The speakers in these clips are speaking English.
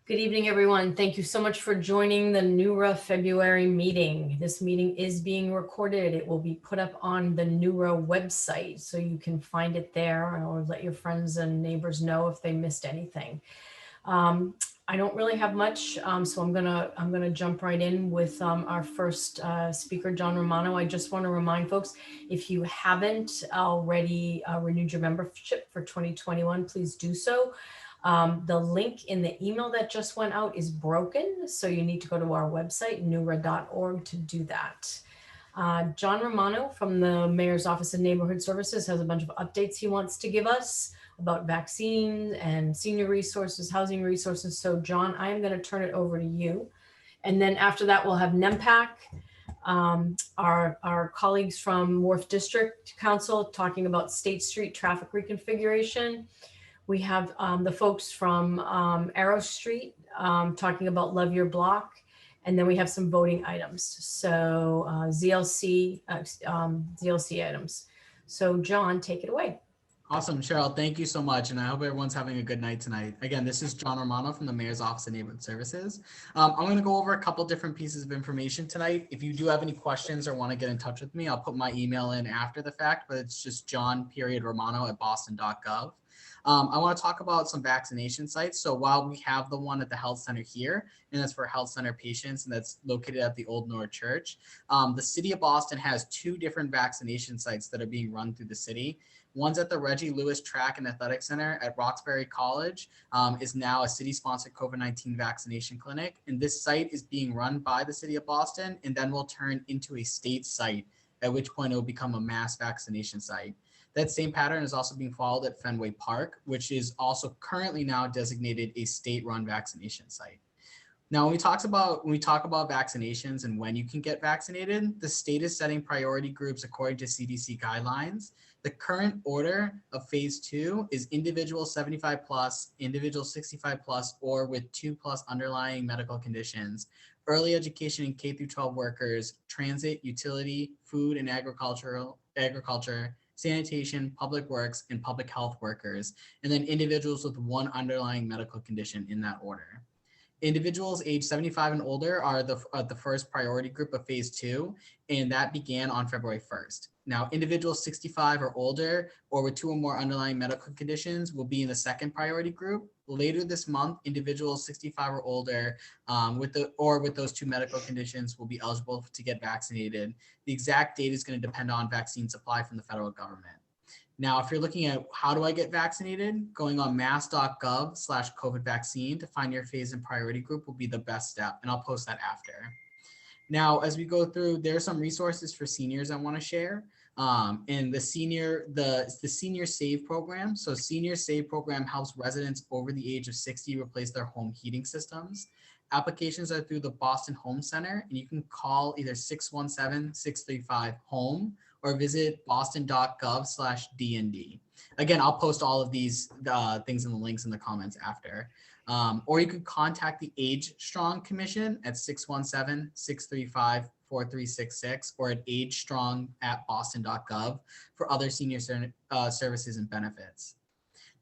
Good evening, everyone. Thank you so much for joining the NEWRA February meeting. This meeting is being recorded. It will be put up on the NEWRA website, so you can find it there or let your friends and neighbors know if they missed anything. I don't really have much, so I'm gonna jump right in with our first speaker, John Romano. I just want to remind folks, if you haven't already renewed your membership for 2021, please do so. The link in the email that just went out is broken, so you need to go to our website, newra.org, to do that. John Romano from the Mayor's Office of Neighborhood Services has a bunch of updates he wants to give us about vaccines and senior resources, housing resources. So John, I am going to turn it over to you. And then after that, we'll have NEMPAC, our colleagues from Wharf District Council talking about State Street traffic reconfiguration. We have the folks from Arrow Street talking about Love Your Block. And then we have some voting items. So ZLC items. So John, take it away. Awesome, Cheryl. Thank you so much. And I hope everyone's having a good night tonight. Again, this is John Romano from the Mayor's Office of Neighborhood Services. I'm going to go over a couple different pieces of information tonight. If you do have any questions or want to get in touch with me, I'll put my email in after the fact, but it's just john.romano@boston.gov. I want to talk about some vaccination sites. So while we have the one at the health center here, and that's for health center patients, and that's located at the Old North Church, the city of Boston has two different vaccination sites that are being run through the city. One's at the Reggie Lewis Track and Athletic Center at Roxbury College, is now a city-sponsored COVID-19 vaccination clinic. And this site is being run by the city of Boston and then will turn into a state site, at which point it will become a mass vaccination site. That same pattern is also being followed at Fenway Park, which is also currently now designated a state-run vaccination site. Now, when we talk about vaccinations and when you can get vaccinated, the state is setting priority groups according to CDC guidelines. The current order of phase 2 is individual 75 plus, individual 65 plus, or with 2+ underlying medical conditions, early education and K through 12 workers, transit, utility, food and agriculture, sanitation, public works, and public health workers, and then individuals with one underlying medical condition in that order. Individuals age 75 and older are the first priority group of phase 2, and that began on February 1st. Now, individuals 65 or older or with 2 or more underlying medical conditions will be in the second priority group. Later this month, individuals 65 or older with those 2 medical conditions will be eligible to get vaccinated. The exact date is going to depend on vaccine supply from the federal government. Now, if you're looking at how do I get vaccinated, going on mass.gov/COVID vaccine to find your phase and priority group will be the best step, and I'll post that after. Now, as we go through, there are some resources for seniors I want to share. And the senior save program. So senior save program helps residents over the age of 60 replace their home heating systems. Applications are through the Boston Home Center, and you can call either 617-635-HOME or visit boston.gov/DND. Again, I'll post all of these things in the links in the comments after. Or you could contact the Age Strong Commission at 617-635-4366 or at agestrong@boston.gov for other senior services and benefits.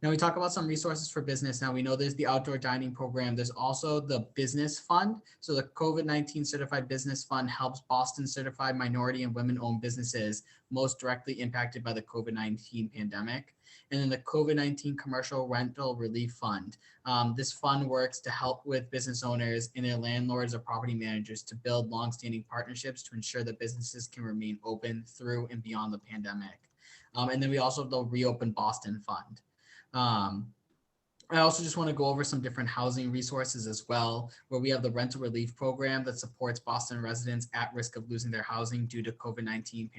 Now we talk about some resources for business. Now we know there's the outdoor dining program. There's also the business fund. So the COVID-19 Certified Business Fund helps Boston certified minority and women-owned businesses most directly impacted by the COVID-19 pandemic. And then the COVID-19 Commercial Rental Relief Fund. This fund works to help with business owners and their landlords or property managers to build longstanding partnerships to ensure that businesses can remain open through and beyond the pandemic. And then we also have the Reopen Boston Fund. I also just want to go over some different housing resources as well, where we have the rental relief program that supports Boston residents at risk of losing their housing due to the COVID-19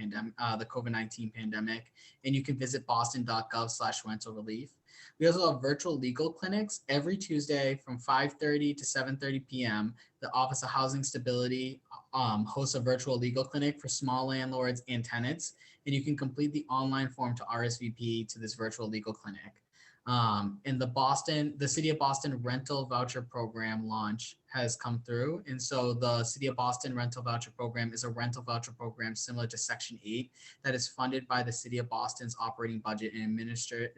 pandemic. And you can visit boston.gov/rental relief. We also have virtual legal clinics every Tuesday from 5:30 to 7:30 p.m. The Office of Housing Stability hosts a virtual legal clinic for small landlords and tenants, and you can complete the online form to RSVP to this virtual legal clinic. And the City of Boston rental voucher program launch has come through. And so the City of Boston rental voucher program is a rental voucher program similar to Section 8 that is funded by the City of Boston's operating budget and administered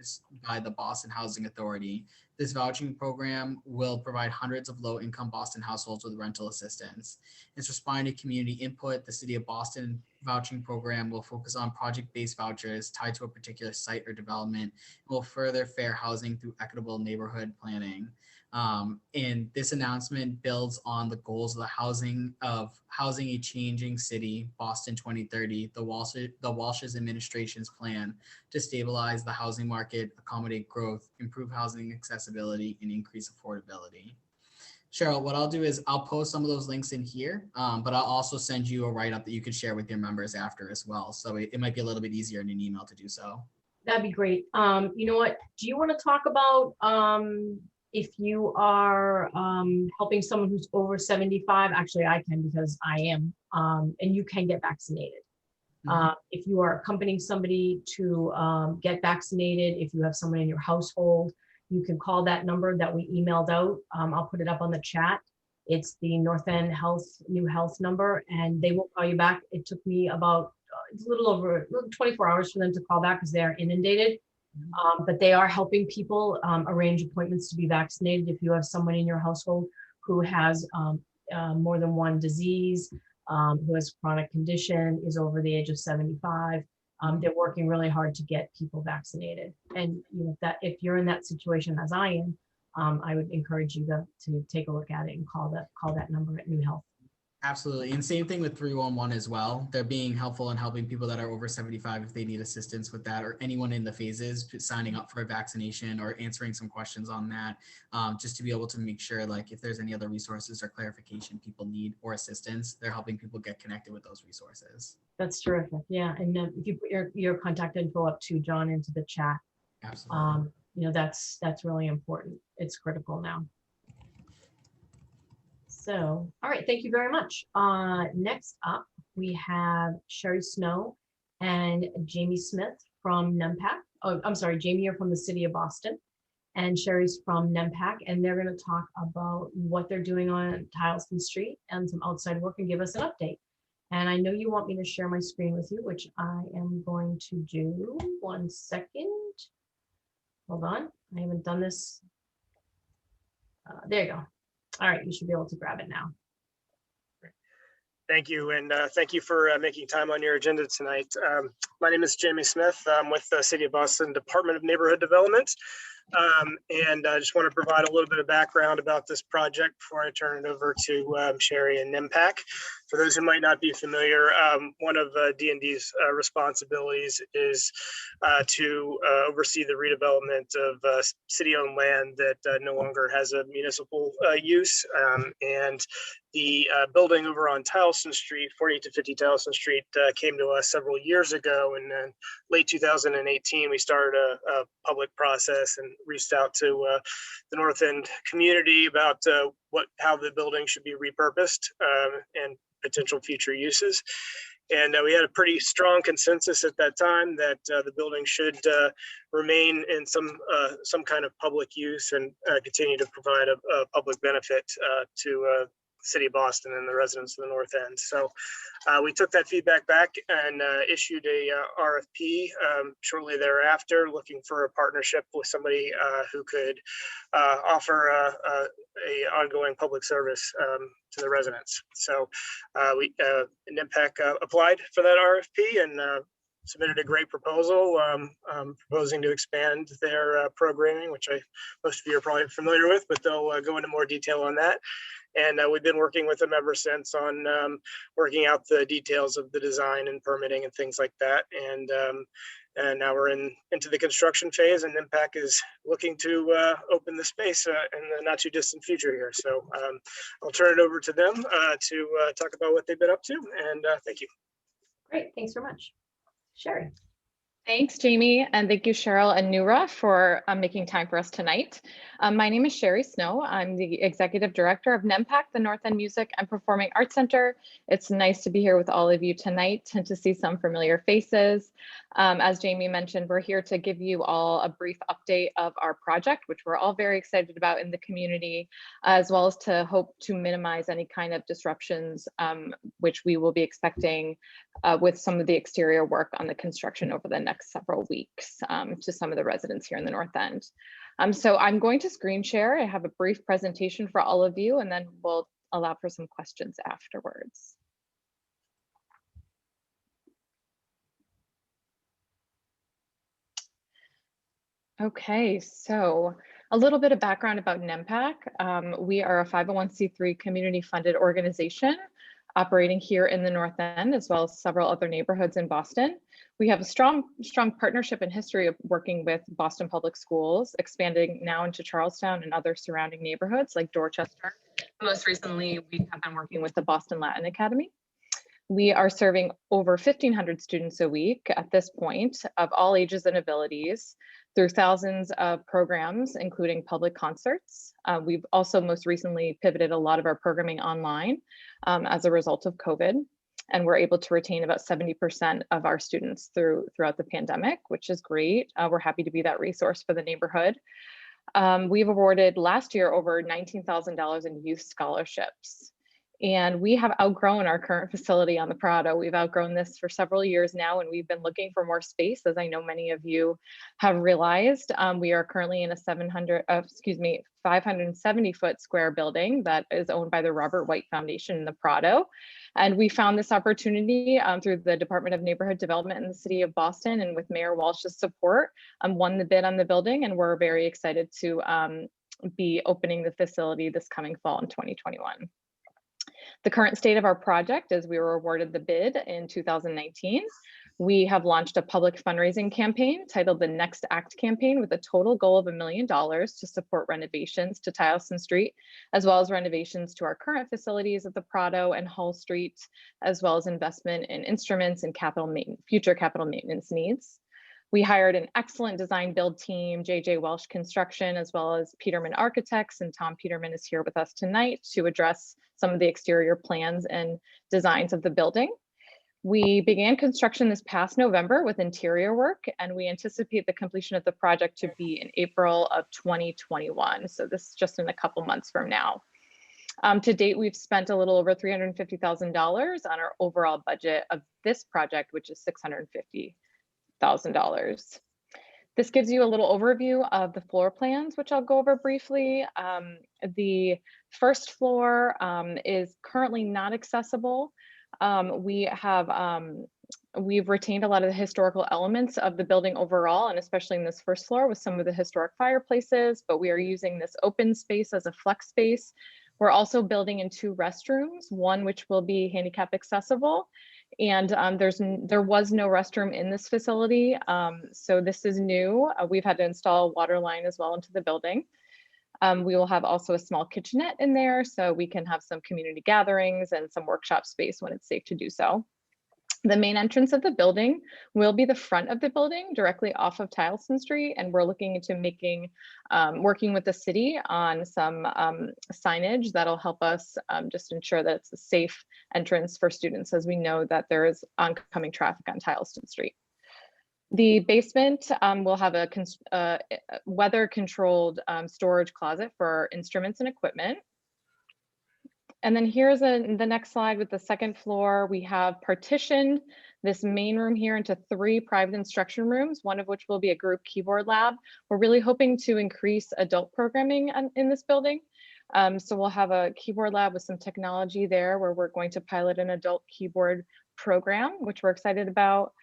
by the Boston Housing Authority. This vouching program will provide hundreds of low-income Boston households with rental assistance. It's responding to community input. The City of Boston vouching program will focus on project-based vouchers tied to a particular site or development, and will further fair housing through equitable neighborhood planning. And this announcement builds on the goals of housing a changing city, Boston 2030, the Walsh's administration's plan to stabilize the housing market, accommodate growth, improve housing accessibility, and increase affordability. Cheryl, what I'll do is I'll post some of those links in here, but I'll also send you a write-up that you can share with your members after as well. So it might be a little bit easier in an email to do so. That'd be great. You know what? Do you want to talk about if you are helping someone who's over 75? Actually, I can because I am, and you can get vaccinated. If you are accompanying somebody to get vaccinated, if you have someone in your household, you can call that number that we emailed out. I'll put it up on the chat. It's the North End New Health number, and they will call you back. It took me about it's a little over 24 hours for them to call back because they are inundated. But they are helping people arrange appointments to be vaccinated. If you have someone in your household who has more than one disease, who has chronic condition, is over the age of 75, they're working really hard to get people vaccinated. And if you're in that situation as I am, I would encourage you to take a look at it and call that number at New Health. Absolutely. And same thing with 311 as well. They're being helpful in helping people that are over 75 if they need assistance with that, or anyone in the phases signing up for a vaccination or answering some questions on that, just to be able to make sure, like, if there's any other resources or clarification people need or assistance, they're helping people get connected with those resources. That's terrific. Yeah. And if you put your contact info up to John into the chat, absolutely. That's really important. It's critical now. So, all right, thank you very much. Next up, we have Sherry Snow and Jamie Smith from NEMPAC. Oh, I'm sorry, Jamie, you're from the City of Boston, and Sherry's from NEMPAC, and they're going to talk about what they're doing on Tyleston Street and some outside work and give us an update. And I know you want me to share my screen with you, which I am going to do. 1 second. Hold on, I haven't done this. There you go. All right, you should be able to grab it now. Thank you, and thank you for making time on your agenda tonight. My name is Jamie Smith. I'm with the City of Boston Department of Neighborhood Development, and I just want to provide a little bit of background about this project before I turn it over to Sherry and NEMPAC. For those who might not be familiar, one of D&D's responsibilities is to oversee the redevelopment of city-owned land that no longer has a municipal use, and the building over on Tyleston Street, 48 to 50 Tyleston Street, came to us several years ago. And then late 2018, we started a public process and reached out to the North End community about how the building should be repurposed and potential future uses. And we had a pretty strong consensus at that time that the building should remain in some kind of public use and continue to provide a public benefit to City of Boston and the residents of the North End. So we took that feedback back and issued a RFP shortly thereafter, looking for a partnership with somebody who could offer a ongoing public service to the residents. So NEMPAC applied for that RFP and submitted a great proposal, proposing to expand their programming, which most of you are probably familiar with, but they'll go into more detail on that. And we've been working with them ever since on working out the details of the design and permitting and things like that. And now we're into the construction phase, and NEMPAC is looking to open the space in the not too distant future here. So I'll turn it over to them to talk about what they've been up to. And thank you. Great, thanks very much. Sherry. Thanks, Jamie, and thank you, Cheryl and NEWRA, for making time for us tonight. My name is Sherry Snow. I'm the Executive Director of NEMPAC, the North End Music and Performing Arts Center. It's nice to be here with all of you tonight and to see some familiar faces. As Jamie mentioned, we're here to give you all a brief update of our project, which we're all very excited about in the community, as well as to hope to minimize any kind of disruptions, which we will be expecting with some of the exterior work on the construction over the next several weeks to some of the residents here in the North End. So I'm going to screen share. I have a brief presentation for all of you, and then we'll allow for some questions afterwards. Okay, so a little bit of background about NEMPAC. We are a 501c3 community funded organization operating here in the North End, as well as several other neighborhoods in Boston. We have a strong partnership and history of working with Boston Public Schools, expanding now into Charlestown and other surrounding neighborhoods like Dorchester. Most recently, we have been working with the Boston Latin Academy. We are serving over 1,500 students a week at this point of all ages and abilities through thousands of programs, including public concerts. We've also most recently pivoted a lot of our programming online as a result of COVID, and we're able to retain about 70% of our students throughout the pandemic, which is great. We're happy to be that resource for the neighborhood. We've awarded last year over $19,000 in youth scholarships. And we have outgrown our current facility on the Prado. We've outgrown this for several years now, and we've been looking for more space, as I know many of you have realized. We are currently in a 570-foot square building that is owned by the Robert White Foundation in the Prado. And we found this opportunity through the Department of Neighborhood Development in the city of Boston, and with Mayor Walsh's support, won the bid on the building, and we're very excited to be opening the facility this coming fall in 2021. The current state of our project is we were awarded the bid in 2019. We have launched a public fundraising campaign titled the Next Act campaign with a total goal of $1 million to support renovations to Tyleston Street, as well as renovations to our current facilities at the Prado and Hull Street, as well as investment in instruments and future capital maintenance needs. We hired an excellent design build team, JJ Welsh Construction, as well as Peterman Architects, and Tom Peterman is here with us tonight to address some of the exterior plans and designs of the building. We began construction this past November with interior work, and we anticipate the completion of the project to be in April of 2021. So this is just in a couple months from now. To date, we've spent a little over $350,000 on our overall budget of this project, which is $650,000. This gives you a little overview of the floor plans, which I'll go over briefly. The first floor is currently not accessible. We've retained a lot of the historical elements of the building overall, and especially in this first floor with some of the historic fireplaces, but we are using this open space as a flex space. We're also building in 2 restrooms, one which will be handicap accessible, and there was no restroom in this facility, so this is new. We've had to install a water line as well into the building. We will have also a small kitchenette in there, so we can have some community gatherings and some workshop space when it's safe to do so. The main entrance of the building will be the front of the building directly off of Tyleston Street, and we're looking into working with the city on some signage that'll help us just ensure that it's a safe entrance for students, as we know that there is oncoming traffic on Tyleston Street. The basement will have a weather-controlled storage closet for instruments and equipment. And then here's the next slide with the second floor. We have partitioned this main room here into 3 private instruction rooms, one of which will be a group keyboard lab. We're really hoping to increase adult programming in this building. So we'll have a keyboard lab with some technology there where we're going to pilot an adult keyboard program, which we're excited about.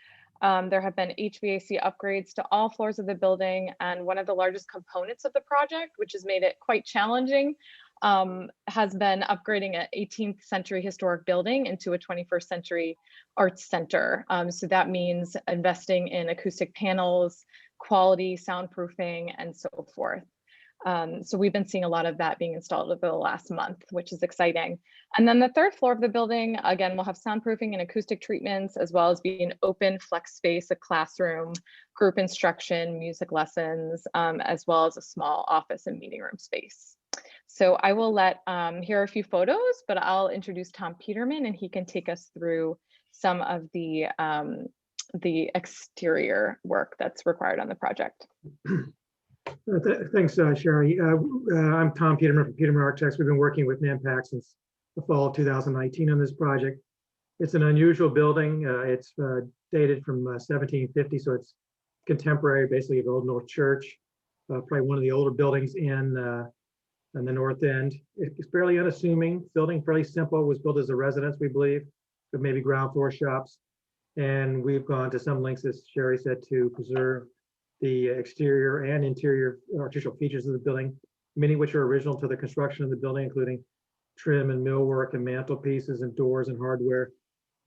There have been HVAC upgrades to all floors of the building, and one of the largest components of the project, which has made it quite challenging, has been upgrading an 18th century historic building into a 21st century arts center. So that means investing in acoustic panels, quality soundproofing, and so forth. So we've been seeing a lot of that being installed over the last month, which is exciting. And then the third floor of the building, again, will have soundproofing and acoustic treatments, as well as be an open flex space, a classroom, group instruction, music lessons, as well as a small office and meeting room space. So I will here are a few photos, but I'll introduce Tom Peterman, and he can take us through some of the the exterior work that's required on the project. Thanks, Sherry. I'm Tom Peterman from Peterman Architects. We've been working with NAMPAC since the fall of 2019 on this project. It's an unusual building. It's dated from 1750, so it's contemporary, basically, of Old North Church. Probably one of the older buildings in the north end. It's fairly unassuming building, fairly simple. It was built as a residence, we believe, but maybe ground floor shops. And we've gone to some lengths, as Sherry said, to preserve the exterior and interior artificial features of the building, many of which are original to the construction of the building, including trim and millwork and mantelpieces and doors and hardware.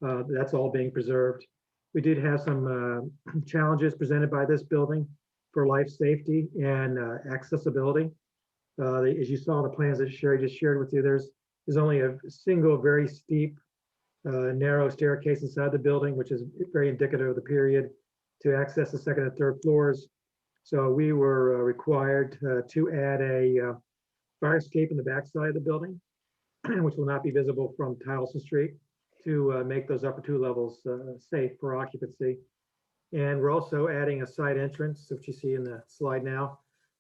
That's all being preserved. We did have some challenges presented by this building for life safety and accessibility. As you saw in the plans that Sherry just shared with you, there's only a single very steep, narrow staircase inside the building, which is very indicative of the period, to access the second and third floors. So we were required to add a fire escape in the backside of the building, which will not be visible from Towson Street, to make those upper two levels safe for occupancy. And we're also adding a side entrance, which you see in the slide now,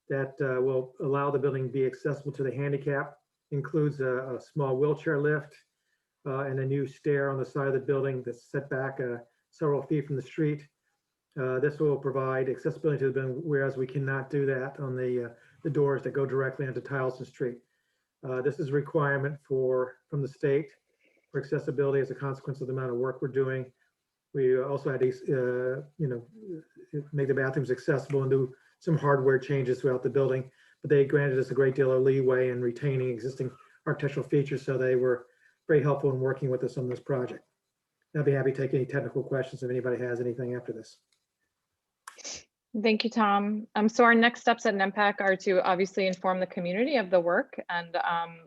that will allow the building to be accessible to the handicap. Includes a small wheelchair lift and a new stair on the side of the building that's set back several feet from the street. This will provide accessibility to the building, whereas we cannot do that on the doors that go directly onto Towson Street. This is a requirement from the state for accessibility as a consequence of the amount of work we're doing. We also had to, make the bathrooms accessible and do some hardware changes throughout the building, but they granted us a great deal of leeway in retaining existing architectural features, so they were very helpful in working with us on this project. I'll be happy to take any technical questions if anybody has anything after this. Thank you, Tom. So our next steps at NEMPAC are to obviously inform the community of the work and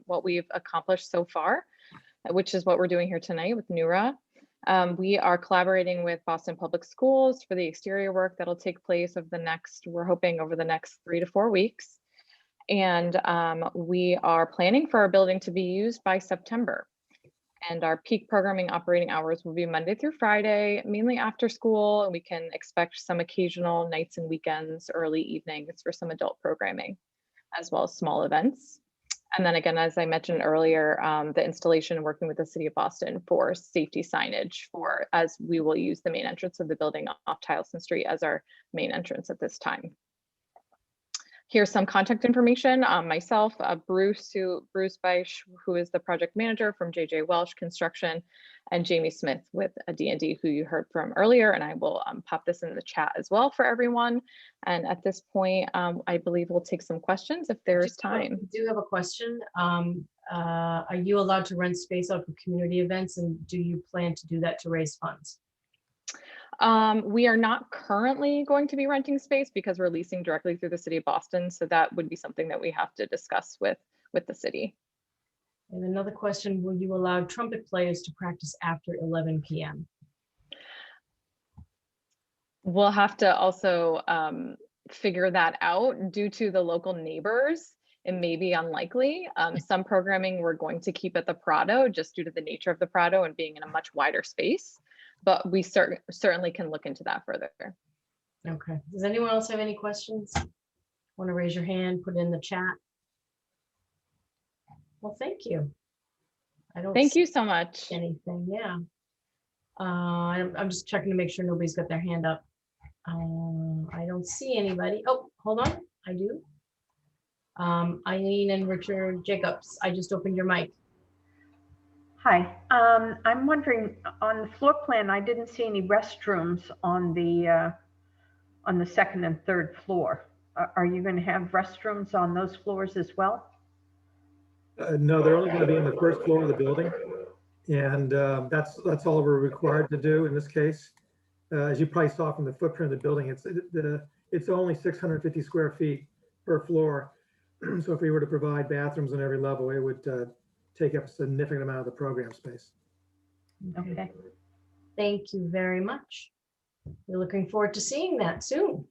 what we've accomplished so far, which is what we're doing here tonight with NEWRA. We are collaborating with Boston Public Schools for the exterior work that'll take place we're hoping over the next 3 to 4 weeks. And we are planning for our building to be used by September. And our peak programming operating hours will be Monday through Friday, mainly after school. And we can expect some occasional nights and weekends, early evenings for some adult programming, as well as small events. And then again, as I mentioned earlier, the installation working with the City of Boston for safety signage as we will use the main entrance of the building off Towson Street as our main entrance at this time. Here's some contact information. Myself, Bruce Beisch, who is the project manager from JJ Welsh Construction, and Jamie Smith with D&D, who you heard from earlier. And I will pop this in the chat as well for everyone. And at this point, I believe we'll take some questions if there's time. I do have a question. Are you allowed to rent space out for community events, and do you plan to do that to raise funds? We are not currently going to be renting space because we're leasing directly through the City of Boston. So that would be something that we have to discuss with the city. And another question, will you allow trumpet players to practice after 11 p.m.? We'll have to also figure that out. Due to the local neighbors, it may be unlikely. Some programming we're going to keep at the Prado just due to the nature of the Prado and being in a much wider space. But we certainly can look into that further. Okay. Does anyone else have any questions? Want to raise your hand, put it in the chat? Well, thank you. Thank you so much. Anything, yeah. I'm just checking to make sure nobody's got their hand up. I don't see anybody. Oh, hold on. I do. Eileen and Richard Jacobs, I just opened your mic. Hi, I'm wondering, on the floor plan, I didn't see any restrooms on the second and third floor. Are you going to have restrooms on those floors as well? No, they're only going to be on the first floor of the building. And that's all we're required to do in this case. As you probably saw from the footprint of the building, it's only 650 square feet per floor. So if we were to provide bathrooms on every level, it would take up a significant amount of the program space. Okay. Thank you very much. We're looking forward to seeing that soon.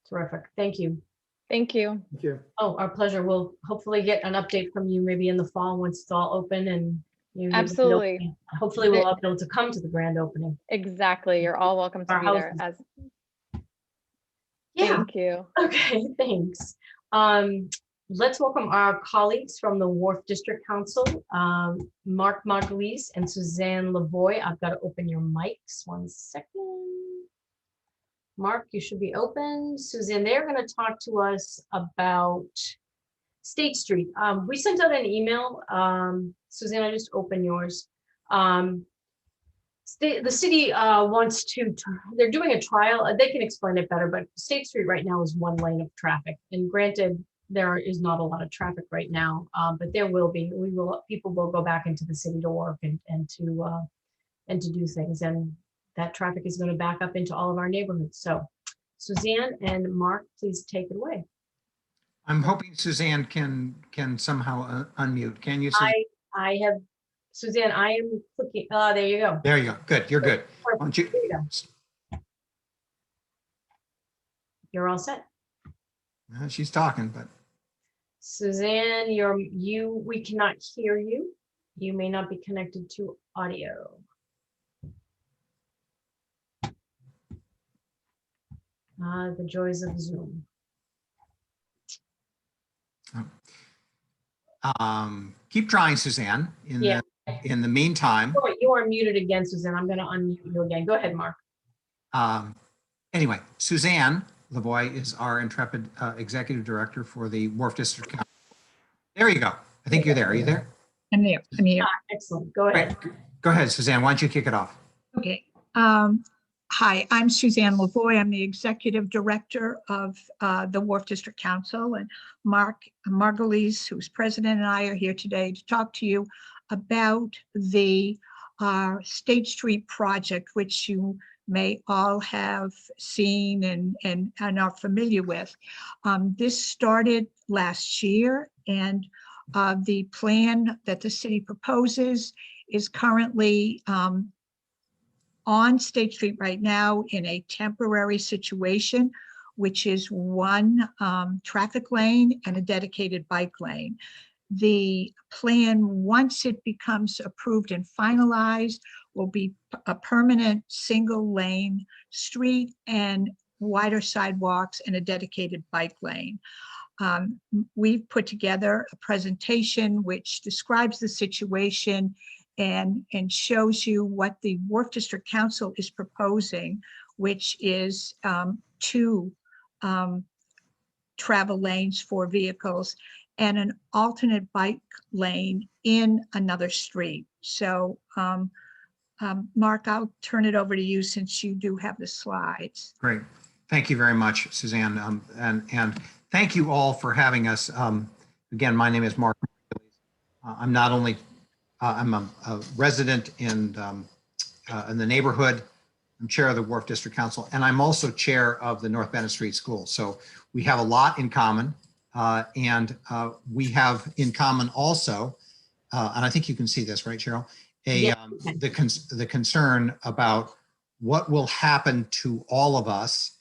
Terrific. Thank you. Thank you. Thank you. Oh, our pleasure. We'll hopefully get an update from you maybe in the fall once it's all open and You- Absolutely. Hopefully we'll all be able to come to the grand opening. Exactly. You're all welcome to Our be house there. is- As Yeah, Thank you. okay, thanks. Let's welcome our colleagues from the Wharf District Council, Mark Margulies and Suzanne Lavoie. I've got to open your mics 1 second. Mark, you should be open. Suzanne, they're going to talk to us about State Street. We sent out an email. Suzanne, I just opened yours. The city wants to, they're doing a trial. They can explain it better, but State Street right now is 1 lane of traffic. And granted, there is not a lot of traffic right now, but there will be. People will go back into the city to work and to do things. And that traffic is going to back up into all of our neighborhoods. So Suzanne and Mark, please take it away. I'm hoping Suzanne can somehow unmute. Can you, Suzanne? I have, Suzanne, I am clicking, there you go. There you go. Good. You're good. Why don't you? There you go. You're all set. She's talking, but Suzanne, we cannot hear you. You may not be connected to audio. The joys of Zoom. keep trying, Suzanne. Yeah. In the meantime. Oh, you are muted again, Suzanne. I'm going to unmute you again. Go ahead, Mark. Anyway, Suzanne Lavoie is our intrepid executive director for the Wharf District Council. There you go. I think you're there. Are you there? I'm there. I'm here. Excellent. Go ahead. Right. Go ahead, Suzanne. Why don't you kick it off? Okay. Hi, I'm Suzanne Lavoie. I'm the executive director of the Wharf District Council, and Mark Margulies, who's president, and I are here today to talk to you about the State Street project, which you may all have seen and are familiar with. This started last year, and the plan that the city proposes is currently on State Street right now in a temporary situation, which is 1 traffic lane and a dedicated bike lane. The plan, once it becomes approved and finalized, will be a permanent single lane street and wider sidewalks and a dedicated bike lane. We've put together a presentation which describes the situation and shows you what the Wharf District Council is proposing, which is 2 travel lanes for vehicles and an alternate bike lane in another street. So Mark, I'll turn it over to you since you do have the slides. Great. Thank you very much, Suzanne. And thank you all for having us. Again, my name is Mark. I'm not only I'm a resident in the neighborhood. I'm chair of the Wharf District Council, and I'm also chair of the North Bennett Street School. So we have a lot in common, and we have in common also, and I think you can see this, right, Cheryl? The concern about what will happen to all of us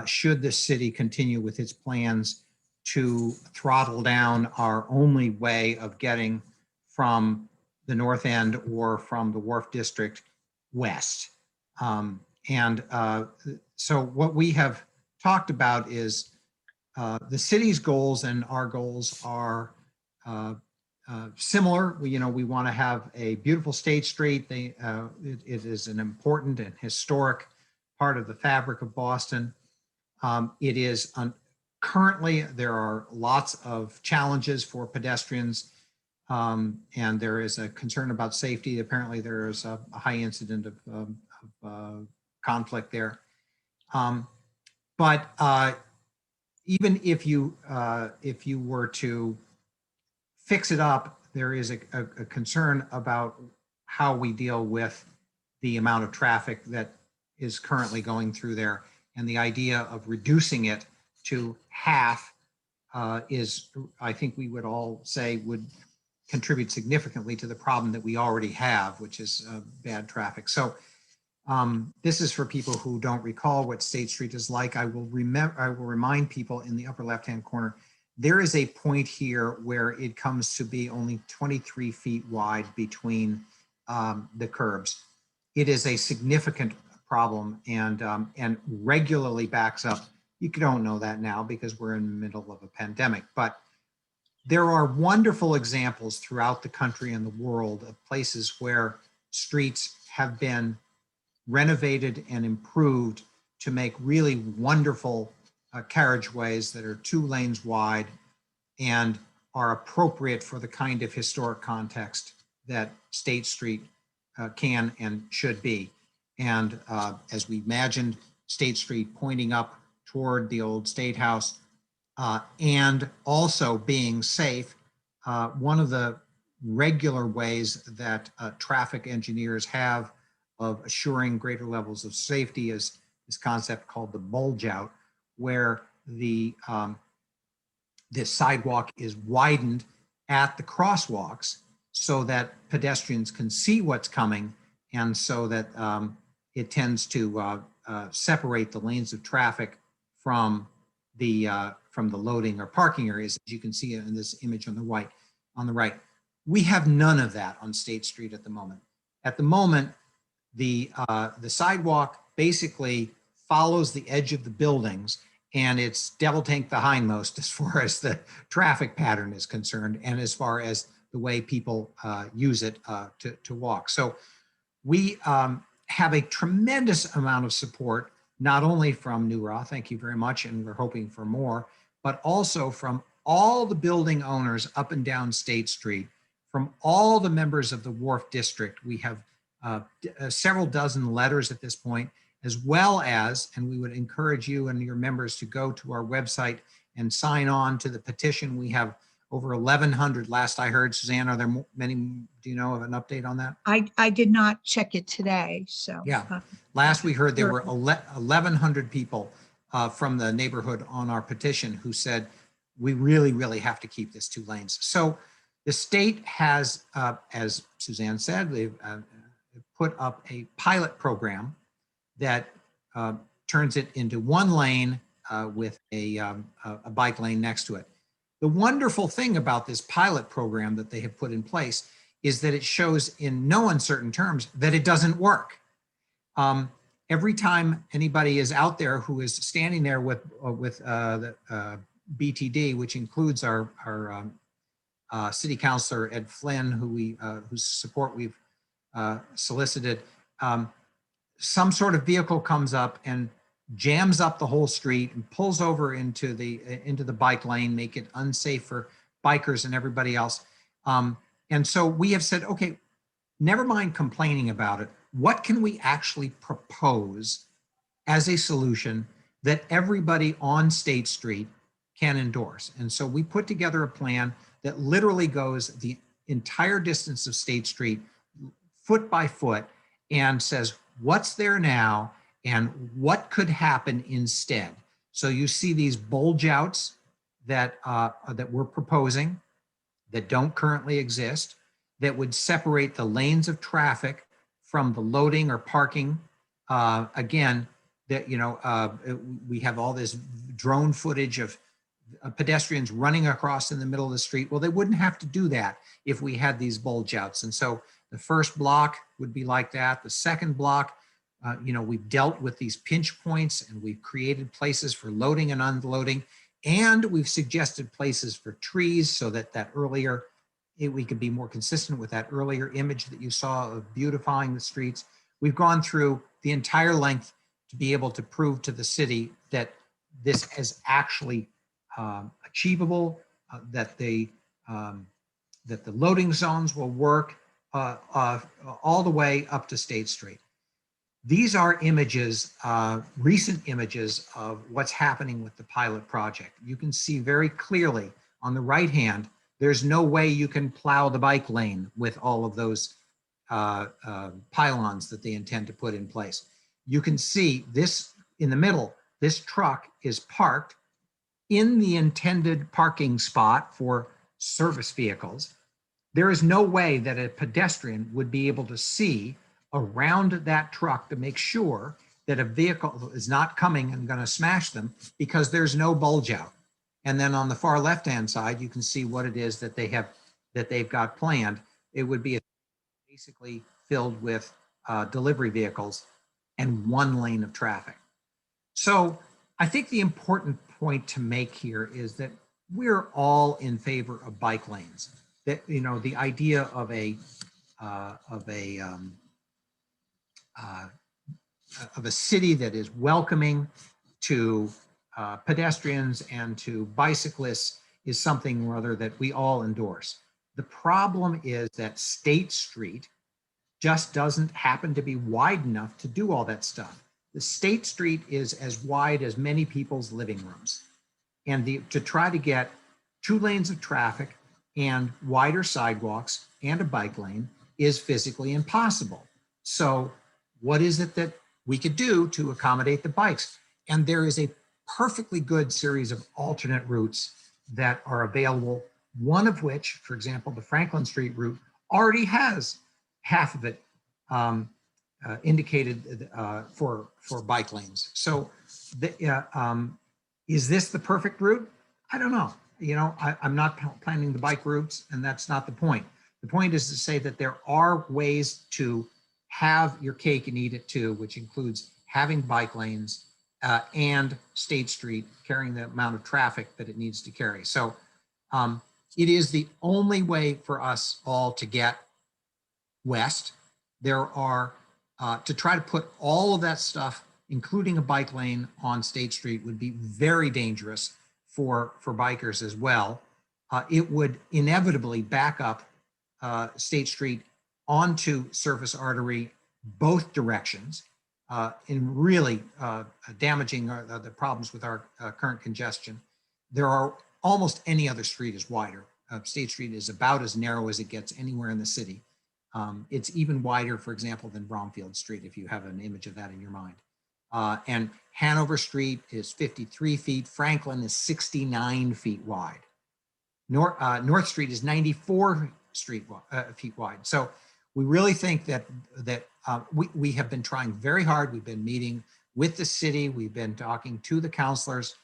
should the city continue with its plans to throttle down our only way of getting from the North End or from the Wharf District west. So what we have talked about is the city's goals and our goals are similar. We want to have a beautiful State Street. It is an important and historic part of the fabric of Boston. It is currently there are lots of challenges for pedestrians. And there is a concern about safety. Apparently there is a high incident of conflict there. But even if you were to fix it up, there is a concern about how we deal with the amount of traffic that is currently going through there. And the idea of reducing it to half is, I think we would all say, would contribute significantly to the problem that we already have, which is bad traffic. So this is for people who don't recall what State Street is like. I will remind people in the upper left-hand corner, there is a point here where it comes to be only 23 feet wide between the curbs. It is a significant problem and regularly backs up. You don't know that now because we're in the middle of a pandemic, but there are wonderful examples throughout the country and the world of places where streets have been renovated and improved to make really wonderful carriageways that are 2 lanes wide and are appropriate for the kind of historic context that State Street can and should be. And as we imagined State Street pointing up toward the old State House and also being safe, one of the regular ways that traffic engineers have of assuring greater levels of safety is this concept called the bulge out, where the sidewalk is widened at the crosswalks so that pedestrians can see what's coming, and so that it tends to separate the lanes of traffic from the loading or parking areas, as you can see in this image on the right. We have none of that on State Street at the moment. At the moment, the sidewalk basically follows the edge of the buildings, and it's double tank the hindmost as far as the traffic pattern is concerned and as far as the way people use it to walk. So we have a tremendous amount of support, not only from NEWRA, thank you very much, and we're hoping for more, but also from all the building owners up and down State Street, from all the members of the Wharf District. We have several dozen letters at this point, as well as, and we would encourage you and your members to go to our website and sign on to the petition. We have over 1,100 last I heard. Suzanne, are there many, do you know of an update on that? I did not check it today, so. Yeah, last we heard there were 1,100 people from the neighborhood on our petition who said, we really, really have to keep this 2 lanes. So the state has, as Suzanne said, they've put up a pilot program that turns it into 1 lane with a bike lane next to it. The wonderful thing about this pilot program that they have put in place is that it shows in no uncertain terms that it doesn't work. Every time anybody is out there who is standing there with the BTD, which includes our city councilor Ed Flynn, whose support we've solicited, some sort of vehicle comes up and jams up the whole street and pulls over into the bike lane, make it unsafe for bikers and everybody else. And so we have said, okay, never mind complaining about it. What can we actually propose as a solution that everybody on State Street can endorse? And so we put together a plan that literally goes the entire distance of State Street, foot by foot, and says, what's there now and what could happen instead? So you see these bulge outs that we're proposing that don't currently exist, that would separate the lanes of traffic from the loading or parking. Again, that we have all this drone footage of pedestrians running across in the middle of the street. Well, they wouldn't have to do that if we had these bulge outs. And so the first block would be like that. The second block, we've dealt with these pinch points and we've created places for loading and unloading. And we've suggested places for trees so that we could be more consistent with that earlier image that you saw of beautifying the streets. We've gone through the entire length to be able to prove to the city that this is actually achievable, that the loading zones will work all the way up to State Street. These are images, recent images of what's happening with the pilot project. You can see very clearly on the right hand, there's no way you can plow the bike lane with all of those pylons that they intend to put in place. You can see this in the middle, this truck is parked in the intended parking spot for service vehicles. There is no way that a pedestrian would be able to see around that truck to make sure that a vehicle is not coming and going to smash them because there's no bulge out. And then on the far left-hand side, you can see what it is that they've got planned. It would be basically filled with delivery vehicles and one lane of traffic. So I think the important point to make here is that we're all in favor of bike lanes. That, you know, the idea of a city that is welcoming to pedestrians and to bicyclists is something or other that we all endorse. The problem is that State Street just doesn't happen to be wide enough to do all that stuff. The State Street is as wide as many people's living rooms. And to try to get 2 lanes of traffic and wider sidewalks and a bike lane is physically impossible. So what is it that we could do to accommodate the bikes? And there is a perfectly good series of alternate routes that are available, one of which, for example, the Franklin Street route already has half of it indicated for bike lanes. So is this the perfect route? I don't know. You know, I'm not planning the bike routes, and that's not the point. The point is to say that there are ways to have your cake and eat it too, which includes having bike lanes and State Street carrying the amount of traffic that it needs to carry. So it is the only way for us all to get west. There are, to try to put all of that stuff, including a bike lane on State Street, would be very dangerous for bikers as well. It would inevitably back up State Street onto Surface Artery both directions, and really damaging the problems with our current congestion. There are almost any other street is wider. State Street is about as narrow as it gets anywhere in the city. It's even wider, for example, than Bromfield Street, if you have an image of that in your mind. And Hanover Street is 53 feet. Franklin is 69 feet wide. North Street is 94 feet wide. So we really think that we have been trying very hard. We've been meeting with the city. We've been talking to the councilors.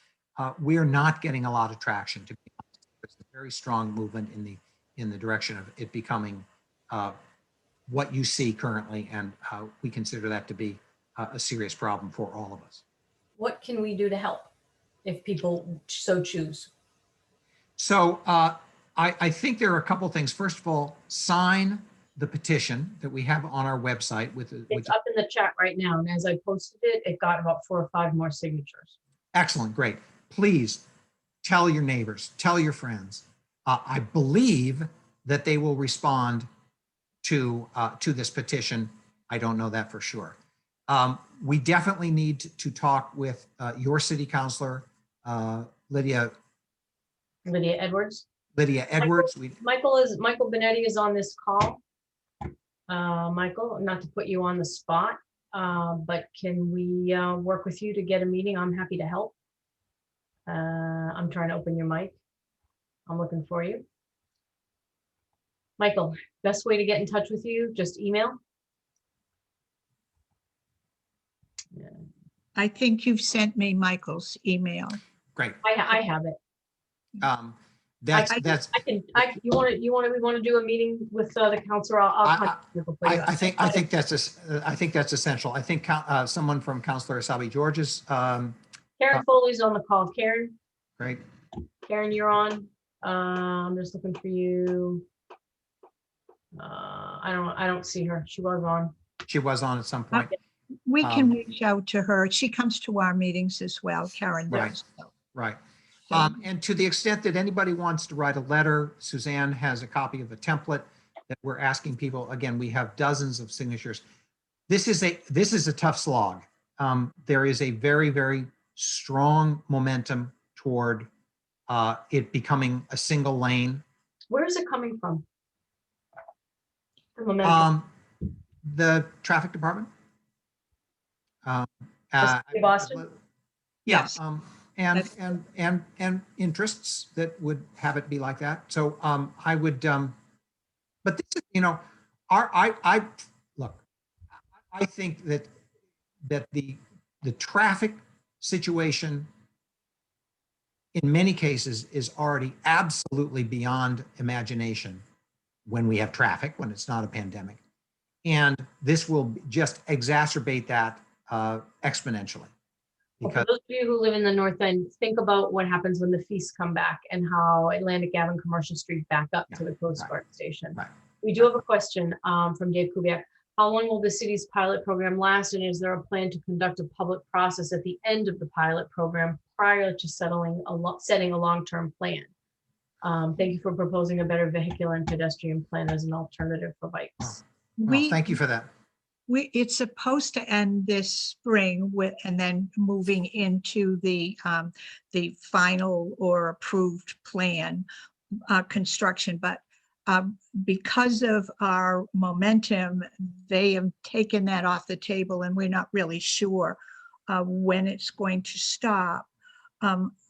We are not getting a lot of traction. To be honest, there's a very strong movement in the direction of it becoming what you see currently, and we consider that to be a serious problem for all of us. What can we do to help if people so choose? So I think there are a couple of things. First of all, sign the petition that we have on our website. It's up in the chat right now, and as I posted it, it got about 4 or 5 more signatures. Excellent, great. Please tell your neighbors, tell your friends. I believe that they will respond to this petition. I don't know that for sure. We definitely need to talk with your city councilor, Lydia Edwards. Lydia Edwards. Michael Benetti is on this call. Michael, not to put you on the spot, but can we work with you to get a meeting? I'm happy to help. I'm trying to open your mic. I'm looking for you. Michael, best way to get in touch with you, just email? Yeah. I think you've sent me Michael's email. Great. I have it. That's we want to do a meeting with the councilor. I'll contact you before you. I think that's essential. I think someone from Councilor Asabi George's. Karen Foley's on the call. Karen. Great. Karen, you're on. I'm just looking for you. I don't see her. She was on. She was on at some point. We can reach out to her. She comes to our meetings as well, Karen does. Right. And to the extent that anybody wants to write a letter, Suzanne has a copy of a template that we're asking people. Again, we have dozens of signatures. This is a tough slog. There is a very, very strong momentum toward it becoming a single lane. Where is it coming from? The momentum. The traffic department. Boston. Yes. And interests that would have it be like that. So I would, but this is, you know, I look, I think that the traffic situation in many cases is already absolutely beyond imagination when we have traffic, when it's not a pandemic. And this will just exacerbate that exponentially. For Because those of you who live in the North End, think about what happens when the feasts come back and how Atlantic Ave and Commercial Street back up to the Coast Guard station. right. We do have a question from Dave Kubiak. How long will the city's pilot program last? And is there a plan to conduct a public process at the end of the pilot program prior to setting a long-term plan? Thank you for proposing a better vehicular and pedestrian plan as an alternative for bikes. Well, thank you for that. It's supposed to end this spring and then moving into the final or approved plan construction. But because of our momentum, they have taken that off the table, and we're not really sure when it's going to stop.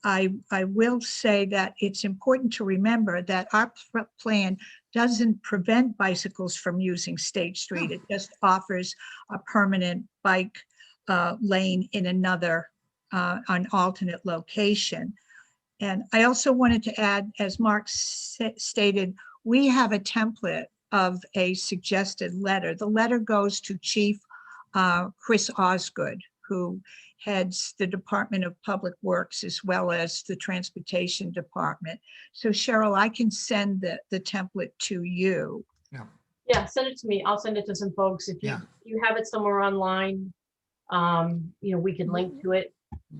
I will say that it's important to remember that our plan doesn't prevent bicycles from using State Street. It just offers a permanent bike lane in another, an alternate location. And I also wanted to add, as Mark stated, we have a template of a suggested letter. The letter goes to Chief Chris Osgood, who heads the Department of Public Works as well as the Transportation Department. So Cheryl, I can send the template to you. Yeah, send it to me. I'll send it to some folks. If you have it somewhere online, we can link to it.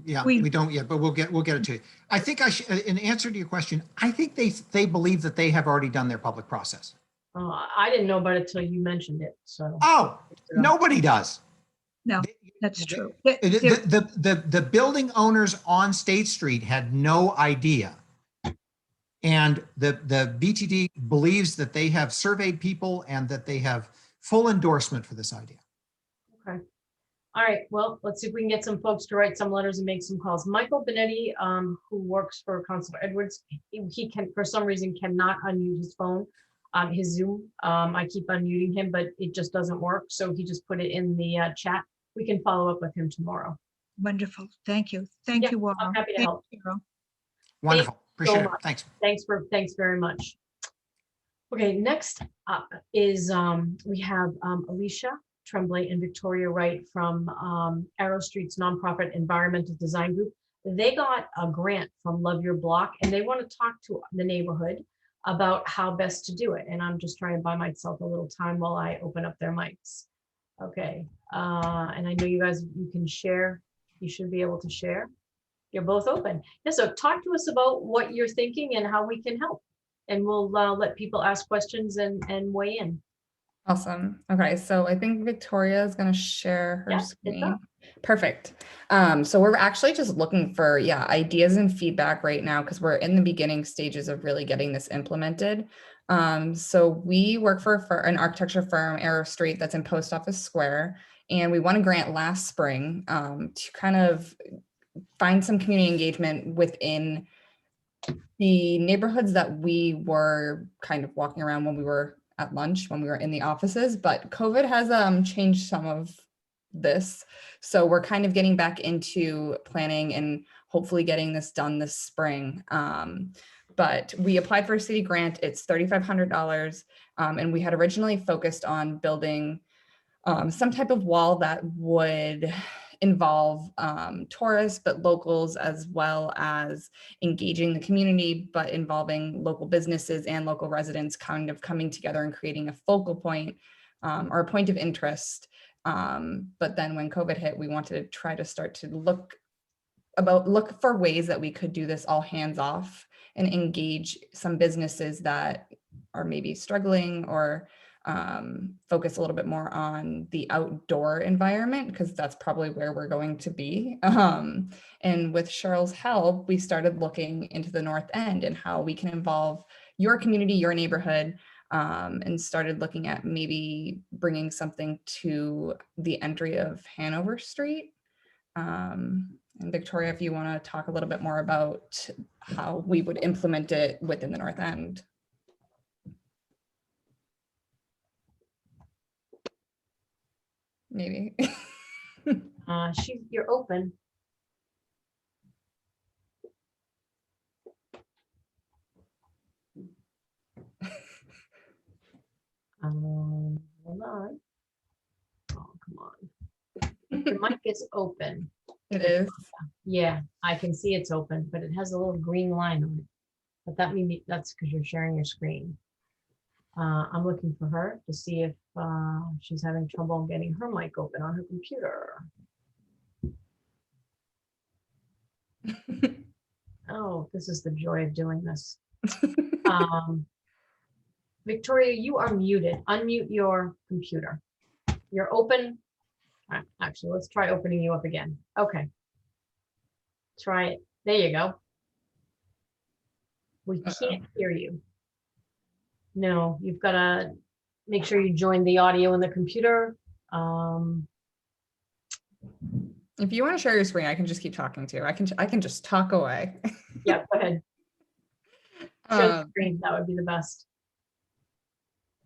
Yeah, we don't yet, but we'll get it to you. I think in answer to your question, I think they believe that they have already done their public process. I didn't know about it till you mentioned it. So Nobody does. No, that's true. The building owners on State Street had no idea. And the BTD believes that they have surveyed people and that they have full endorsement for this idea. Okay. All right. Well, let's see if we can get some folks to write some letters and make some calls. Michael Benetti, who works for Constable Edwards, he can, for some reason, cannot unmute his phone, his Zoom. I keep unmuting him, but it just doesn't work. So he just put it in the chat. We can follow up with him tomorrow. Wonderful. Thank you. Thank you all. I'm happy to help. Wonderful. Appreciate it. Thanks. Thanks very much. Okay, next up is we have Alicia Tremblay and Victoria Wright from Arrow Street's nonprofit environmental design group. They got a grant from Love Your Block, and they want to talk to the neighborhood about how best to do it. And I'm just trying to buy myself a little time while I open up their mics. Okay, and I know you guys, you can share. You should be able to share. You're both open. Yeah, so talk to us about what you're thinking and how we can help. And we'll let people ask questions and weigh in. Awesome. Okay, so I think Victoria is going to share her screen. Perfect. So we're actually just looking for ideas and feedback right now because we're in the beginning stages of really getting this implemented. So we work for an architecture firm, Arrow Street, that's in Post Office Square, and we won a grant last spring to kind of find some community engagement within the neighborhoods that we were kind of walking around when we were at lunch, when we were in the offices, but COVID has changed some of this. So we're kind of getting back into planning and hopefully getting this done this spring. But we applied for a city grant. It's $3,500. And we had originally focused on building some type of wall that would involve tourists, but locals, as well as engaging the community, but involving local businesses and local residents kind of coming together and creating a focal point or a point of interest. But then when COVID hit, we wanted to try to start to look for ways that we could do this all hands off and engage some businesses that are maybe struggling or focus a little bit more on the outdoor environment, because that's probably where we're going to be. And with Cheryl's help, we started looking into the North End and how we can involve your community, your neighborhood, and started looking at maybe bringing something to the entry of Hanover Street. And Victoria, if you want to talk a little bit more about how we would implement it within the North End. Maybe. You're open. Hold on. Oh, come on. The mic is open. It is. Yeah, I can see it's open, but it has a little green line on it. But that maybe that's because you're sharing your screen. I'm looking for her to see if she's having trouble getting her mic open on her computer. Oh, this is the joy of doing this. Victoria, you are muted. Unmute your computer. You're open. Actually, let's try opening you up again. Okay. Try it. There you go. We can't hear you. No, you've got to make sure you join the audio in the computer. If you want to share your screen, I can just keep talking too. I can just talk away. Yeah, go ahead. Share the screen. That would be the best.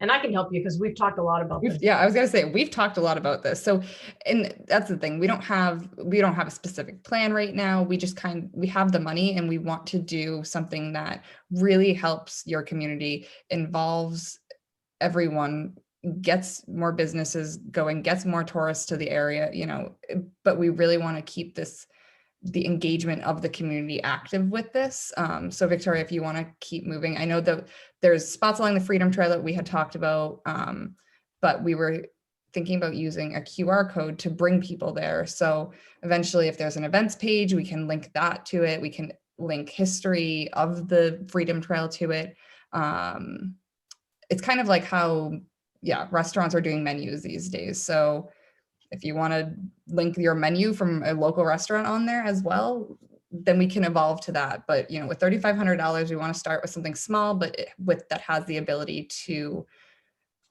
And I can help you because we've talked a lot about this. Yeah, I was gonna say we've talked a lot about this. So, and that's the thing. We don't have a specific plan right now. We just we have the money and we want to do something that really helps your community, involves everyone, gets more businesses going, gets more tourists to the area, you know, but we really want to keep the engagement of the community active with this. So Victoria, if you want to keep moving, I know that there's spots along the Freedom Trail that we had talked about, but we were thinking about using a QR code to bring people there. So eventually, if there's an events page, we can link that to it. We can link history of the Freedom Trail to it. It's kind of like how, restaurants are doing menus these days. So if you want to link your menu from a local restaurant on there as well, then we can evolve to that. But, you know, with $3,500, we want to start with something small, but that has the ability to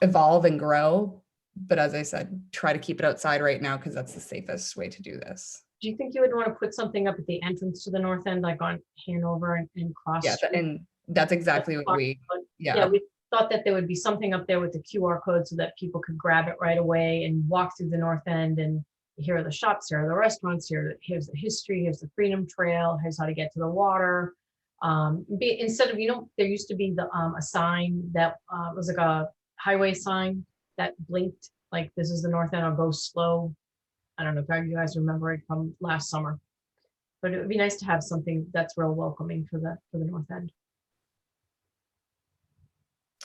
evolve and grow. But as I said, try to keep it outside right now because that's the safest way to do this. Do you think you would want to put something up at the entrance to the north end, like on Hanover and Cross Yeah, Street? and that's exactly what we, Yeah, we thought that there would be something up there with the QR code so that people could grab it right away and walk through the north end, and here are the shops, here are the restaurants, here's the history, here's the Freedom Trail, here's how to get to the water. Instead of, you know, there used to be a sign that was like a highway sign that blinked, like this is the north end, I'll go slow. I don't know if you guys remember it from last summer, but it would be nice to have something that's real welcoming for the north end.